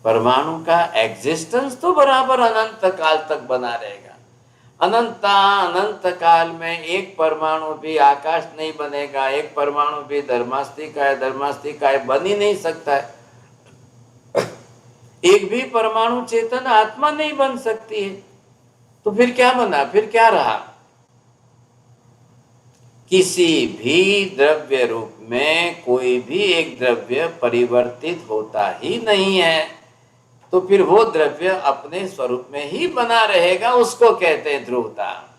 परमाणु का एग्जिस्टेंस तो बराबर अनंत काल तक बना रहेगा। अनंत काल में एक परमाणु भी आकाश नहीं बनेगा, एक परमाणु भी धर्मास्तिका है, बन ही नहीं सकता है। एक भी परमाणु चेतन आत्मा नहीं बन सकती है, तो फिर क्या बना? फिर क्या रहा? किसी भी द्रव्य रूप में कोई भी एक द्रव्य परिवर्तित होता ही नहीं है, तो फिर वो द्रव्य अपने स्वरूप में ही बना रहेगा, उसको कहते हैं ध्रुवता।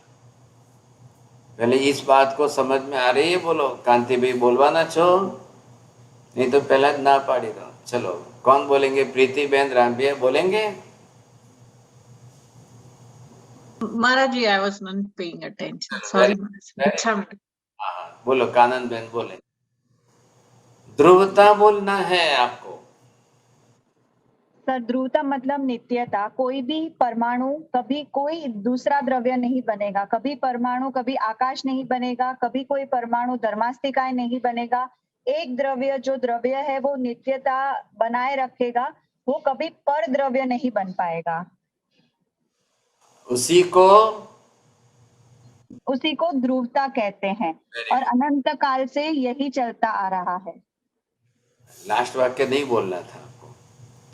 पहले इस बात को समझ में आ रही है? बोलो कांति भाई, बोलवाना छो, नहीं तो पहला ना पाड़ी दो। चलो कौन बोलेंगे? प्रीति बहन, राम भैया बोलेंगे? Maharaji, I was not paying attention. Sorry. अच्छा मैडम। हाँ, बोलो कानन बहन बोले। ध्रुवता बोलना है आपको। सर, ध्रुवता मतलब नित्यता। कोई भी परमाणु कभी कोई दूसरा द्रव्य नहीं बनेगा, कभी परमाणु कभी आकाश नहीं बनेगा, कभी कोई परमाणु धर्मास्तिकाय नहीं बनेगा। एक द्रव्य जो द्रव्य है वो नित्यता बनाए रखेगा, वो कभी पर द्रव्य नहीं बन पाएगा। उसी को ध्रुवता कहते हैं और अनंत काल से यही चलता आ रहा है। लास्ट वाक्य नहीं बोलना था आपको।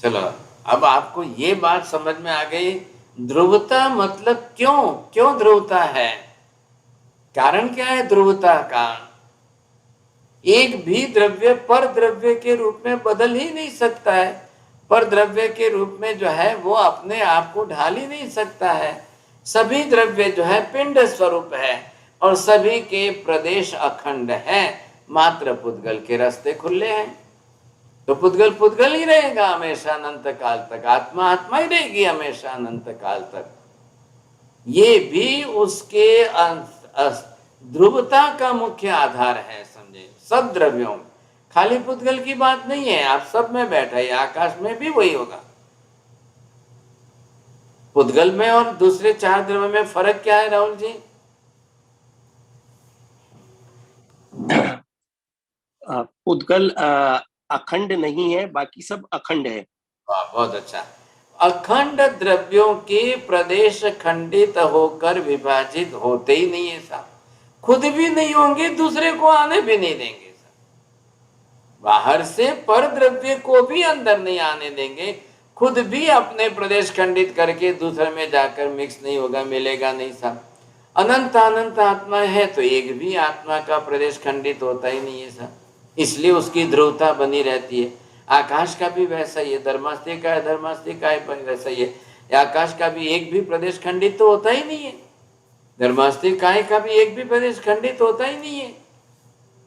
चलो अब आपको ये बात समझ में आ गई, ध्रुवता मतलब क्यों ध्रुवता है, कारण क्या है ध्रुवता का? एक भी द्रव्य पर द्रव्य के रूप में बदल ही नहीं सकता है, पर द्रव्य के रूप में जो है वो अपने आप को ढाल ही नहीं सकता है। सभी द्रव्य जो है पिंड स्वरूप है और सभी के प्रदेश अखंड है, मात्र पुद्गल के रास्ते खुले हैं। तो पुद्गल ही रहेगा हमेशा अनंत काल तक, आत्मा ही रहेगी हमेशा अनंत काल तक। ये भी उसके ध्रुवता का मुख्य आधार है, समझे? सब द्रव्यों में, खाली पुद्गल की बात नहीं है, आप सब में बैठा है, आकाश में भी वही होगा। पुद्गल में और दूसरे 4 द्रव्य में फर्क क्या है राहुल जी? पुद्गल अखंड नहीं है, बाकी सब अखंड है। वाह, बहुत अच्छा। अखंड द्रव्यों के प्रदेश खंडित होकर विभाजित होते ही नहीं है साहब, खुद भी नहीं होंगे, दूसरे को आने भी नहीं देंगे साहब। बाहर से पर द्रव्य को भी अंदर नहीं आने देंगे, खुद भी अपने प्रदेश खंडित करके दूसरे में जाकर मिक्स नहीं होगा, मिलेगा नहीं साहब। अनंत आत्मा है तो एक भी आत्मा का प्रदेश खंडित होता ही नहीं है साहब, इसलिए उसकी ध्रुवता बनी रहती है। आकाश का भी वैसा ही है, धर्मास्तिकाय वैसा ही है। आकाश का भी एक भी प्रदेश खंडित तो होता ही नहीं है, धर्मास्तिकाय का भी एक भी प्रदेश खंडित होता ही नहीं है,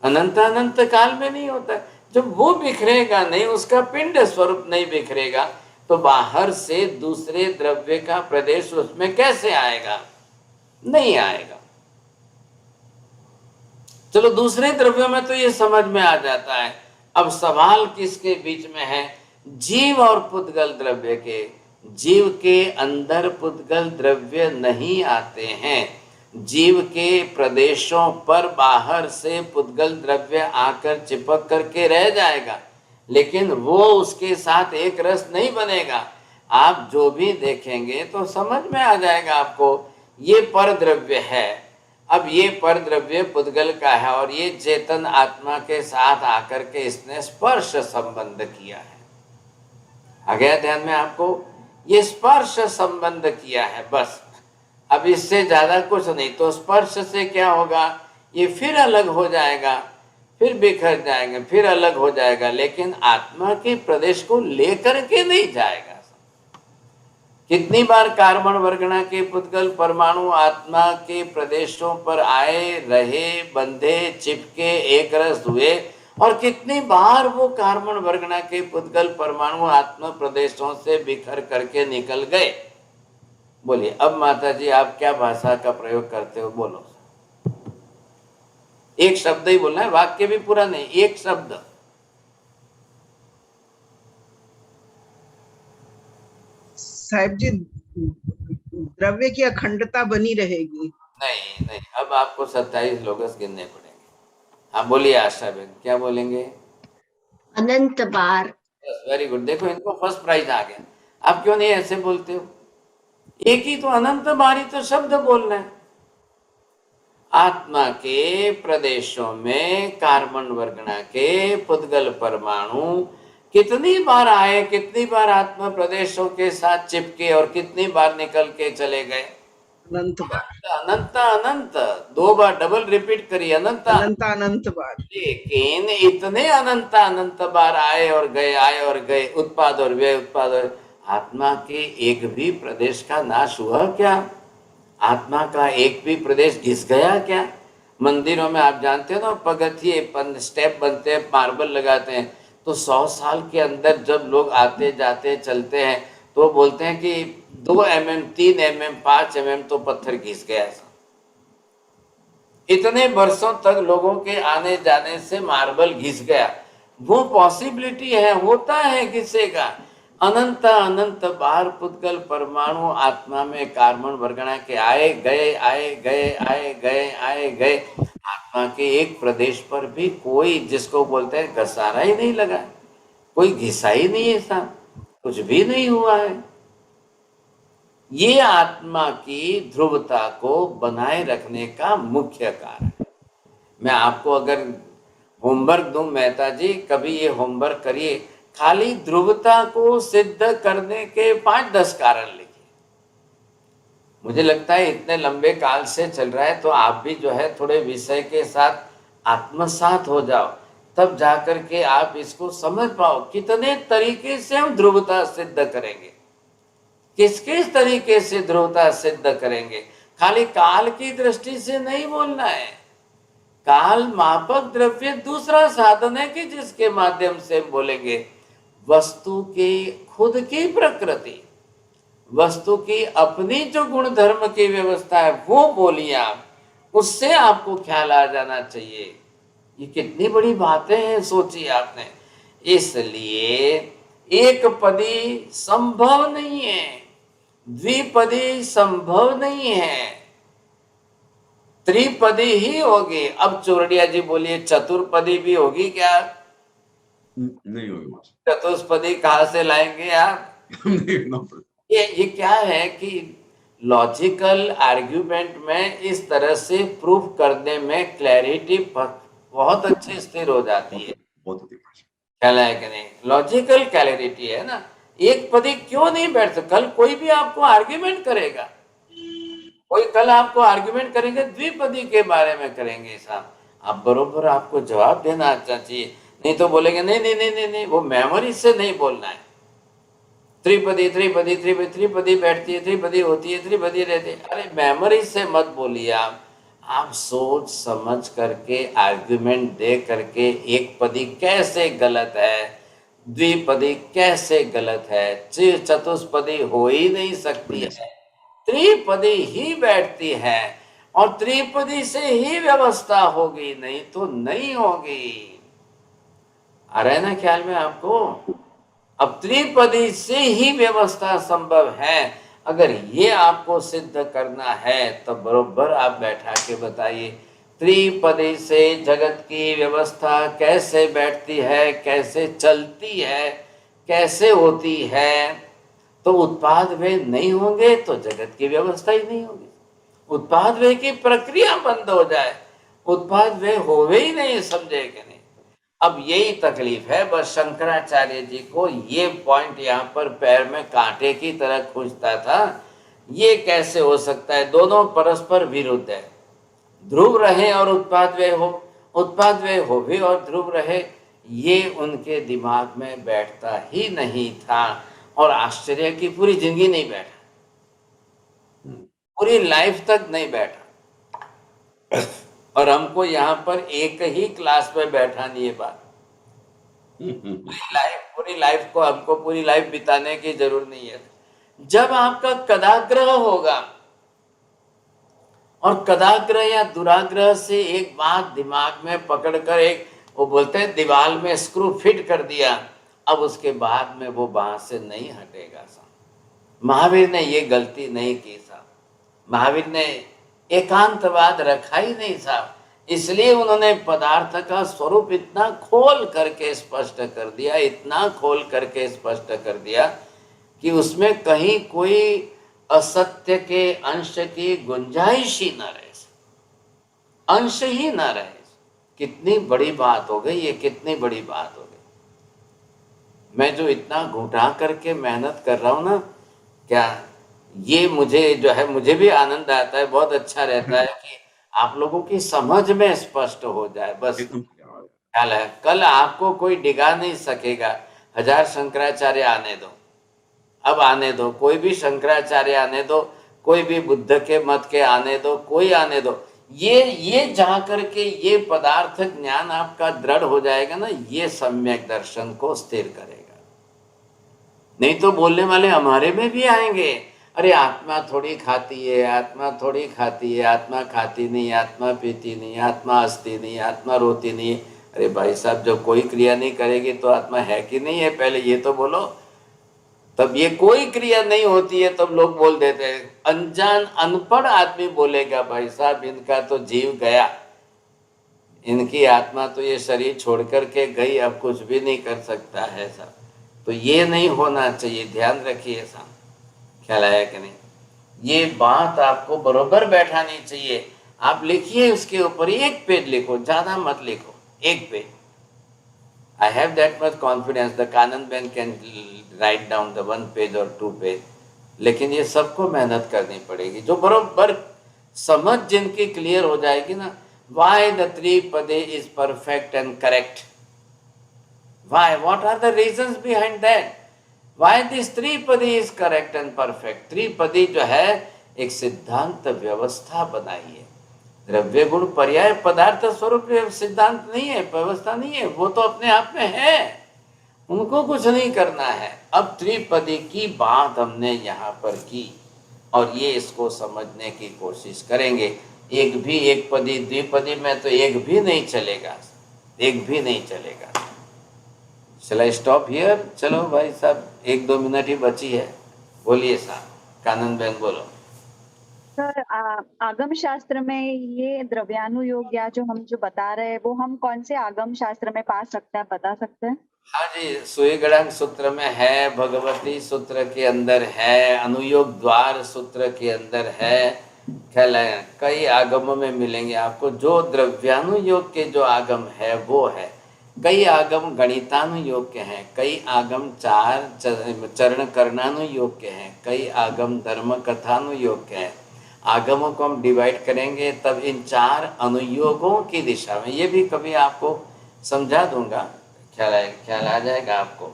अनंत काल में नहीं होता। जब वो बिखरेगा नहीं, उसका पिंड स्वरूप नहीं बिखरेगा, तो बाहर से दूसरे द्रव्य का प्रदेश उसमें कैसे आएगा? नहीं आएगा। चलो दूसरे द्रव्यों में तो ये समझ में आ जाता है। अब सवाल किसके बीच में है? जीव और पुद्गल द्रव्य के। जीव के अंदर पुद्गल द्रव्य नहीं आते हैं, जीव के प्रदेशों पर बाहर से पुद्गल द्रव्य आकर चिपक करके रह जाएगा, लेकिन वो उसके साथ एक रस नहीं बनेगा। आप जो भी देखेंगे तो समझ में आ जाएगा आपको, ये पर द्रव्य है। अब ये पर द्रव्य पुद्गल का है और ये चेतन आत्मा के साथ आकर के इसने स्पर्श संबंध किया है। आ गया ध्यान में आपको? ये स्पर्श संबंध किया है बस, अब इससे ज्यादा कुछ नहीं। तो स्पर्श से क्या होगा? ये फिर अलग हो जाएगा, फिर बिखर जाएंगे, फिर अलग हो जाएगा, लेकिन आत्मा के प्रदेश को लेकर के नहीं जाएगा। कितनी बार कार्बन वर्गणा के पुद्गल परमाणु आत्मा के प्रदेशों पर आए, रहे, बंधे, चिपके, एक रस हुए, और कितनी बार वो कार्बन वर्गणा के पुद्गल परमाणु आत्मा प्रदेशों से बिखर करके निकल गए। बोलिए अब माता जी आप क्या भाषा का प्रयोग करते हो? बोलो, एक शब्द ही बोलना है, वाक्य भी पूरा नहीं, एक शब्द। साहिब जी, द्रव्य की अखंडता बनी रहेगी। नहीं, अब आपको 27 लोगस गिनने पड़ेंगे। हाँ बोलिए आशा बहन, क्या बोलेंगे? अनंत बार। वेरी गुड, देखो इनको फर्स्ट प्राइज आ गया। आप क्यों नहीं ऐसे बोलते हो? एक ही तो अनंत बार ही तो शब्द बोलना है। आत्मा के प्रदेशों में कार्बन वर्गणा के पुद्गल परमाणु कितनी बार आए, कितनी बार आत्मा प्रदेशों के साथ चिपके और कितनी बार निकल के चले गए। अनंत बार, अनंत अनंत, 2 बार डबल रिपीट करिए, अनंत अनंत अनंत बार। लेकिन इतने अनंत अनंत बार आए और गए, उत्पाद और व्यय, उत्पाद और आत्मा के एक भी प्रदेश का नाश हुआ क्या? आत्मा का एक भी प्रदेश घिस गया क्या? मंदिरों में आप जानते हो ना, पगथिए स्टेप बनते हैं, मार्बल लगाते हैं, तो 100 साल के अंदर जब लोग आते जाते चलते हैं तो बोलते हैं कि 2 mm, 3 mm, 5 mm तो पत्थर घिस गया। इतने वर्षों तक लोगों के आने जाने से मार्बल घिस गया, वो पॉसिबिलिटी है, होता है घिसेगा। अनंत अनंत बार पुद्गल परमाणु आत्मा में कार्बन वर्गणा के आए गए आए गए आए गए आए गए, आत्मा के एक प्रदेश पर भी कोई, जिसको बोलते हैं, घसारा ही नहीं लगा, कोई घिसा ही नहीं है, साहब कुछ भी नहीं हुआ है। ये आत्मा की ध्रुवता को बनाए रखने का मुख्य कारण है। मैं आपको अगर होमवर्क दूं, मेहता जी कभी ये होमवर्क करिए, खाली ध्रुवता को सिद्ध करने के 5-10 कारण लिखिए। मुझे लगता है इतने लंबे काल से चल रहा है, तो आप भी जो है थोड़े विषय के साथ आत्मसात हो जाओ, तब जाकर के आप इसको समझ पाओ कितने तरीके से हम ध्रुवता सिद्ध करेंगे, किस किस तरीके से ध्रुवता सिद्ध करेंगे। खाली काल की दृष्टि से नहीं बोलना है। काल मापक द्रव्य दूसरा साधन है कि जिसके माध्यम से बोलेंगे। वस्तु की खुद की प्रकृति, वस्तु की अपनी जो गुण धर्म की व्यवस्था है वो बोलिए आप, उससे आपको ख्याल आ जाना चाहिए। ये कितनी बड़ी बातें हैं, सोचिए आपने। इसलिए एक पदी संभव नहीं है, द्विपदी संभव नहीं है, त्रिपदी ही होगी। अब चोरडिया जी बोलिए चतुर्पदी भी होगी क्या? नहीं होगी। चतुष्पदी कहाँ से लाएंगे आप? ये क्या है कि लॉजिकल आर्ग्यूमेंट में इस तरह से प्रूफ करने में क्लैरिटी बहुत अच्छी स्थिर हो जाती है। ख्याल है कि नहीं? लॉजिकल क्लैरिटी है ना। एक पदी क्यों नहीं बैठ सकता? कल कोई भी आपको आर्ग्यूमेंट करेगा, कोई कल आपको आर्ग्यूमेंट करेंगे, द्विपदी के बारे में करेंगे साहब, आप बरोबर आपको जवाब देना चाहिए। नहीं तो बोलेंगे नहीं नहीं नहीं नहीं नहीं, वो मेमोरी से नहीं बोलना है। त्रिपदी त्रिपदी त्रिपदी त्रिपदी बैठती है, त्रिपदी होती है, त्रिपदी रहती है। अरे मेमोरी से मत बोलिए आप सोच समझ करके आर्ग्यूमेंट दे करके एक पदी कैसे गलत है, द्विपदी कैसे गलत है, चतुष्पदी हो ही नहीं सकती है, त्रिपदी ही बैठती है और त्रिपदी से ही व्यवस्था होगी, नहीं तो नहीं होगी। आ रहा है ना ख्याल में आपको? अब त्रिपदी से ही व्यवस्था संभव है। अगर ये आपको सिद्ध करना है तो बरोबर आप बैठा के बताइए, त्रिपदी से जगत की व्यवस्था कैसे बैठती है, कैसे चलती है, कैसे होती है। तो उत्पाद व्यय नहीं होंगे तो जगत की व्यवस्था ही नहीं होगी। उत्पाद व्यय की प्रक्रिया बंद हो जाए, उत्पाद व्यय होवे ही नहीं, समझे कि नहीं? अब यही तकलीफ है। बस शंकराचार्य जी को ये पॉइंट यहाँ पर पैर में कांटे की तरह खींचता था। ये कैसे हो सकता है? दोनों परस्पर विरुद्ध है। ध्रुव रहे और उत्पाद व्यय हो, उत्पाद व्यय हो भी और ध्रुव रहे, ये उनके दिमाग में बैठता ही नहीं था। और आश्चर्य की पूरी जिंदगी नहीं बैठा, पूरी लाइफ तक नहीं बैठा। और हमको यहाँ पर एक ही क्लास में बैठा नहीं है बात। पूरी लाइफ को हमको पूरी लाइफ बिताने की जरूरत नहीं है। जब आपका कदाग्रह होगा, और कदाग्रह या दुराग्रह से एक बात दिमाग में पकड़कर, एक वो बोलते हैं दीवार में स्क्रू फिट कर दिया, अब उसके बाद में वो वहां से नहीं हटेगा साहब। महावीर ने ये गलती नहीं की साहब। महावीर ने एकांतवाद रखा ही नहीं साहब, इसलिए उन्होंने पदार्थ का स्वरूप इतना खोल करके स्पष्ट कर दिया, इतना खोल करके स्पष्ट कर दिया कि उसमें कहीं कोई असत्य के अंश की गुंजाइश ही न रहे, अंश ही न रहे। कितनी बड़ी बात हो गई ये, कितनी बड़ी बात हो गई। मैं जो इतना घुटा करके मेहनत कर रहा हूँ ना, क्या ये मुझे जो है मुझे भी आनंद आता है, बहुत अच्छा रहता है कि आप लोगों की समझ में स्पष्ट हो जाए, बस ख्याल है। कल आपको कोई डिगा नहीं सकेगा, 1000 शंकराचार्य आने दो, अब आने दो, कोई भी शंकराचार्य आने दो, कोई भी बुद्ध के मत के आने दो, कोई आने दो, ये जा करके ये पदार्थ ज्ञान आपका दृढ़ हो जाएगा ना, ये सम्यक दर्शन को स्थिर करेगा। नहीं तो बोलने वाले हमारे में भी आएंगे, अरे आत्मा थोड़ी खाती है, आत्मा थोड़ी खाती है, आत्मा खाती नहीं, आत्मा पीती नहीं, आत्मा हंसती नहीं, आत्मा रोती नहीं। अरे भाई साहब, जब कोई क्रिया नहीं करेगी तो आत्मा है कि नहीं है, पहले ये तो बोलो। तब ये कोई क्रिया नहीं होती है तब लोग बोल देते हैं। अनजान अनपढ़ आदमी बोलेगा भाई साहब इनका तो जीव गया, इनकी आत्मा तो ये शरीर छोड़ करके गई, अब कुछ भी नहीं कर सकता है साहब। तो ये नहीं होना चाहिए, ध्यान रखिए साहब, ख्याल आया कि नहीं? ये बात आपको बरोबर बैठानी चाहिए। आप लिखिए उसके ऊपर, एक पेज लिखो, ज्यादा मत लिखो, एक page. I have that much confidence the Kanand Ben can write down the 1 page or 2 page, लेकिन ये सबको मेहनत करनी पड़ेगी। जो बरोबर समझ जिनकी क्लियर हो जाएगी ना, why the Tripadi is perfect and correct, why, what are the reasons behind that, why this Tripadi is correct and perfect। त्रिपदी जो है एक सिद्धांत व्यवस्था बनाई है, द्रव्य गुण पर्याय पदार्थ स्वरूप सिद्धांत नहीं है, व्यवस्था नहीं है, वो तो अपने आप में है, उनको कुछ नहीं करना है। अब त्रिपदी की बात हमने यहाँ पर की और ये इसको समझने की कोशिश करेंगे। एक भी एक पदी द्विपदी में तो एक भी नहीं चलेगा, एक भी नहीं चलेगा। Shall I stop here? चलो भाई साहब, 1-2 मिनट ही बची है, बोलिए साहब, कानन बेन बोलो। सर, आगम शास्त्र में ये द्रव्यानुयोग या जो हम जो बता रहे हैं वो हम कौन से आगम शास्त्र में पा सकते हैं, बता सकते हैं? हाँ जी, सुईगड़ंग सूत्र में है, भगवती सूत्र के अंदर है, अनुयोग द्वार सूत्र के अंदर है, ख्याल है, कई आगमों में मिलेंगे आपको। जो द्रव्यानुयोग के जो आगम है वो है, कई आगम गणितानुयोग के हैं, कई आगम 4 चरण करणानुयोग के हैं, कई आगम धर्म कथानुयोग के हैं। आगमों को हम डिवाइड करेंगे तब इन 4 अनुयोगों की दिशा में, ये भी कभी आपको समझा दूंगा, ख्याल आ जाएगा आपको।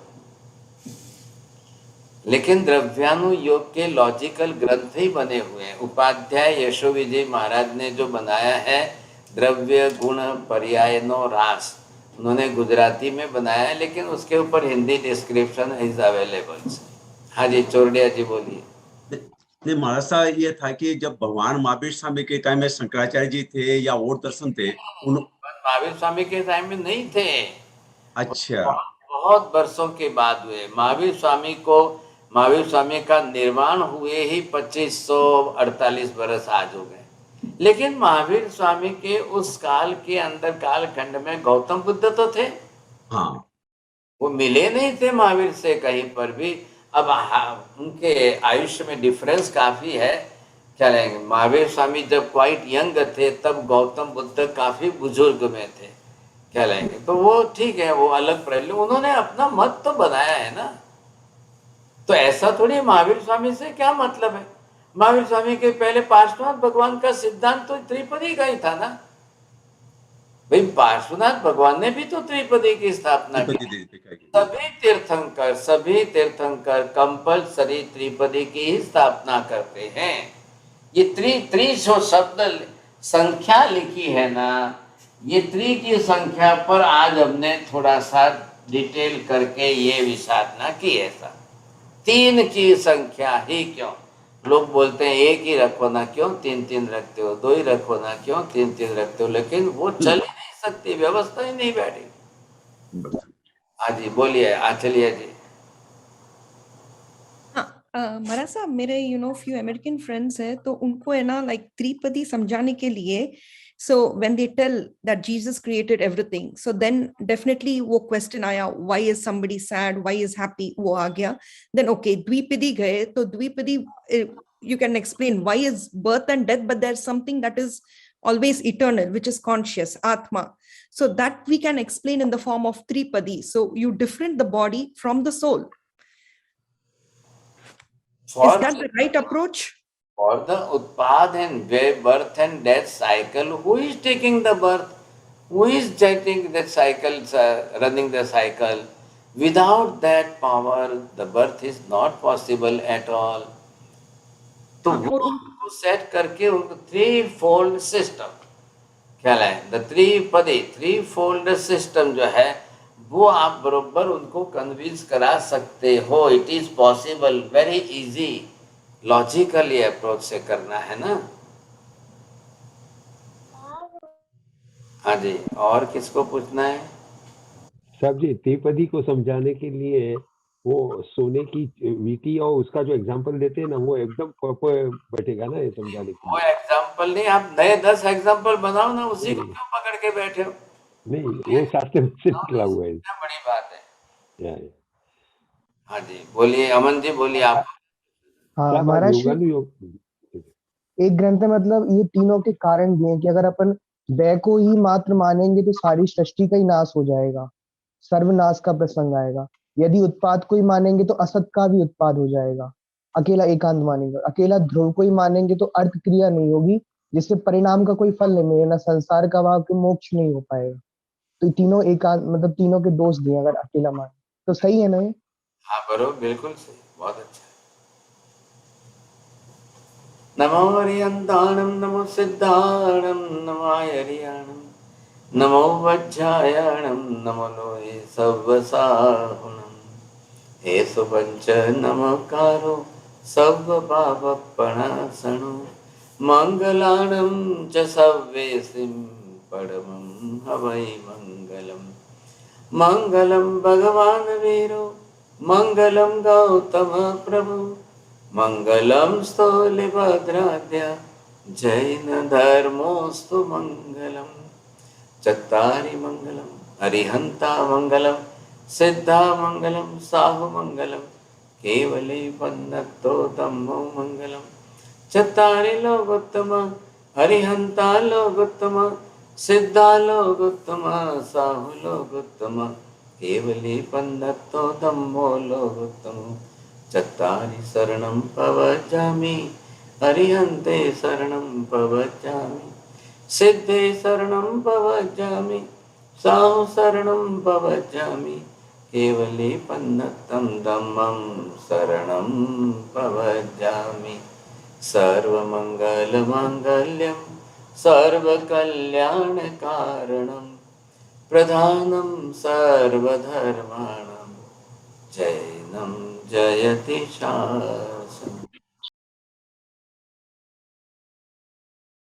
लेकिन द्रव्यानुयोग के लॉजिकल ग्रंथ ही बने हुए हैं। उपाध्याय यशो विजय महाराज ने जो बनाया है द्रव्य गुण पर्यायनो रास, उन्होंने गुजराती में बनाया है, लेकिन उसके ऊपर हिंदी डिस्क्रिप्शन इज अवेलेबल। हाँ जी, चोरडिया जी बोलिए। नहीं, महाराज साहब ये था कि जब भगवान महावीर स्वामी के टाइम में शंकराचार्य जी थे या और दर्शन थे, महावीर स्वामी के टाइम में नहीं थे। अच्छा, बहुत वर्षों के बाद हुए। महावीर स्वामी का निर्माण हुए ही 2548 वर्ष आज हो गए, लेकिन महावीर स्वामी के उस काल के अंदर कालखंड में गौतम बुद्ध तो थे। हाँ, वो मिले नहीं थे महावीर से कहीं पर भी। अब उनके आयुष्य में डिफरेंस काफी है, क्या रहेंगे। महावीर स्वामी जब क्वाइट यंग थे तब गौतम बुद्ध काफी बुजुर्ग में थे, क्या रहेंगे। तो वो ठीक है, वो अलग पहलू, उन्होंने अपना मत तो बनाया है ना। तो ऐसा थोड़ी महावीर स्वामी से क्या मतलब है। महावीर स्वामी के पहले पार्श्वनाथ भगवान का सिद्धांत तो त्रिपदी का ही था ना भाई। पार्श्वनाथ भगवान ने भी तो त्रिपदी की स्थापना की। सभी तीर्थंकर कंपल्सरी त्रिपदी की ही स्थापना करते हैं। ये त्रिशो शब्द संख्या लिखी है ना, ये त्रि की संख्या पर आज हमने थोड़ा सा डिटेल करके ये विचारना की है। 3 की संख्या ही क्यों, लोग बोलते हैं 1 ही रखो ना, क्यों 3 रखते हो, 2 ही रखो ना, क्यों 3 रखते हो, लेकिन वो चल ही नहीं सकती, व्यवस्था ही नहीं बैठी। हाँ जी बोलिए, चलिए जी। महाराज साहब, मेरे फ्यू अमेरिकन फ्रेंड्स है, तो उनको है ना लाइक त्रिपदी समझाने के लिए, so when they tell that Jesus created everything, so then definitely वो question आया, why is somebody sad, why is happy, वो आ गया। then okay, द्विपदी गए, तो द्विपदी you can explain why is birth and death, but there's something that is always eternal, which is conscious, Atma. So that we can explain in the form of Tripadi. So you different the body from the soul. For that the right approach? For the utpad and birth and death cycle, who is taking the birth? Who is taking the cycle, running the cycle? Without that power, the birth is not possible at all. तो वो उनको set करके उनको three fold system कहलाए, the three fold system जो है वो आप बरोबर उनको कन्विंस करा सकते हो. It is possible, very easy, logically approach से करना है ना. हाँ जी, और किसको पूछना है? साहब जी, त्रिपदी को समझाने के लिए वो सोने की वीटी और उसका जो एग्जांपल देते हैं ना, वो एकदम प्रॉपर बैठेगा ना ये समझाने के वो लिए. एग्जाम्पल नहीं, आप नए 10 एग्जाम्पल बनाओ ना, उसी को क्यों पकड़ के बैठे हो? नहीं, वो शास्त्र से निकला हुआ है. क्या बड़ी बात है. या. हाँ जी, बोलिए अमन जी, बोलिए आप. हाँ साहब, महाराज, योगानुयोग एक ग्रंथ में मतलब ये तीनों के कारण दिए हैं कि अगर अपन व्यय को ही मात्र मानेंगे तो सारी सृष्टि का ही नाश हो जाएगा, सर्वनाश का प्रसंग आएगा. यदि उत्पाद को ही मानेंगे तो असत का भी उत्पाद हो जाएगा. अकेला एकांत मानेंगे, अकेला ध्रुव को ही मानेंगे तो अर्थ क्रिया नहीं होगी, जिससे परिणाम का कोई फल नहीं मिलेगा, ना संसार का भाव के मोक्ष नहीं हो पाएगा. तो ये तीनों एकांत मतलब तीनों के दोष दिए अगर अकेला माने तो सही है ना ये? हाँ बरोबर, बिल्कुल सही, बहुत अच्छा. नमो हरियंताणम, नमो सिद्धाणम, नमो हरियाणम, नमो वज्रायणम, नमो लोहे सव्वसाहुणम. हे सुपंच नमकारो सव्व पापपणासनो, मंगलाणं च सव्वेसिं परमं हवै मंगलम्. मंगलम भगवान वीरो, मंगलम गौतम प्रभु, मंगलम स्थूलिभद्राद्या, जैन धर्मोस्तु मंगलम. चत्तारि मंगलम, अरिहंता मंगलम, सिद्धा मंगलम, साहु मंगलम, केवले पन्नतो धम्मो मंगलम. चत्तारि लोकोत्तम, अरिहंता लोकोत्तम, सिद्धा लोकोत्तम, साहु लोकोत्तम, केवले पन्नतो धम्मो लोकोत्तम. चत्तारि शरणं प्रव्रजामि, अरिहन्ते शरणं प्रव्रजामि, सिद्धे शरणं प्रव्रजामि, साहु शरणं प्रव्रजामि, केवले पन्नतं धम्मं शरणं प्रव्रजामि. सर्वमङ्गलमाङ्गल्यं सर्वकल्याणकारणं, प्रधानं सर्वधर्माणां, जैनं जयति शासनम्.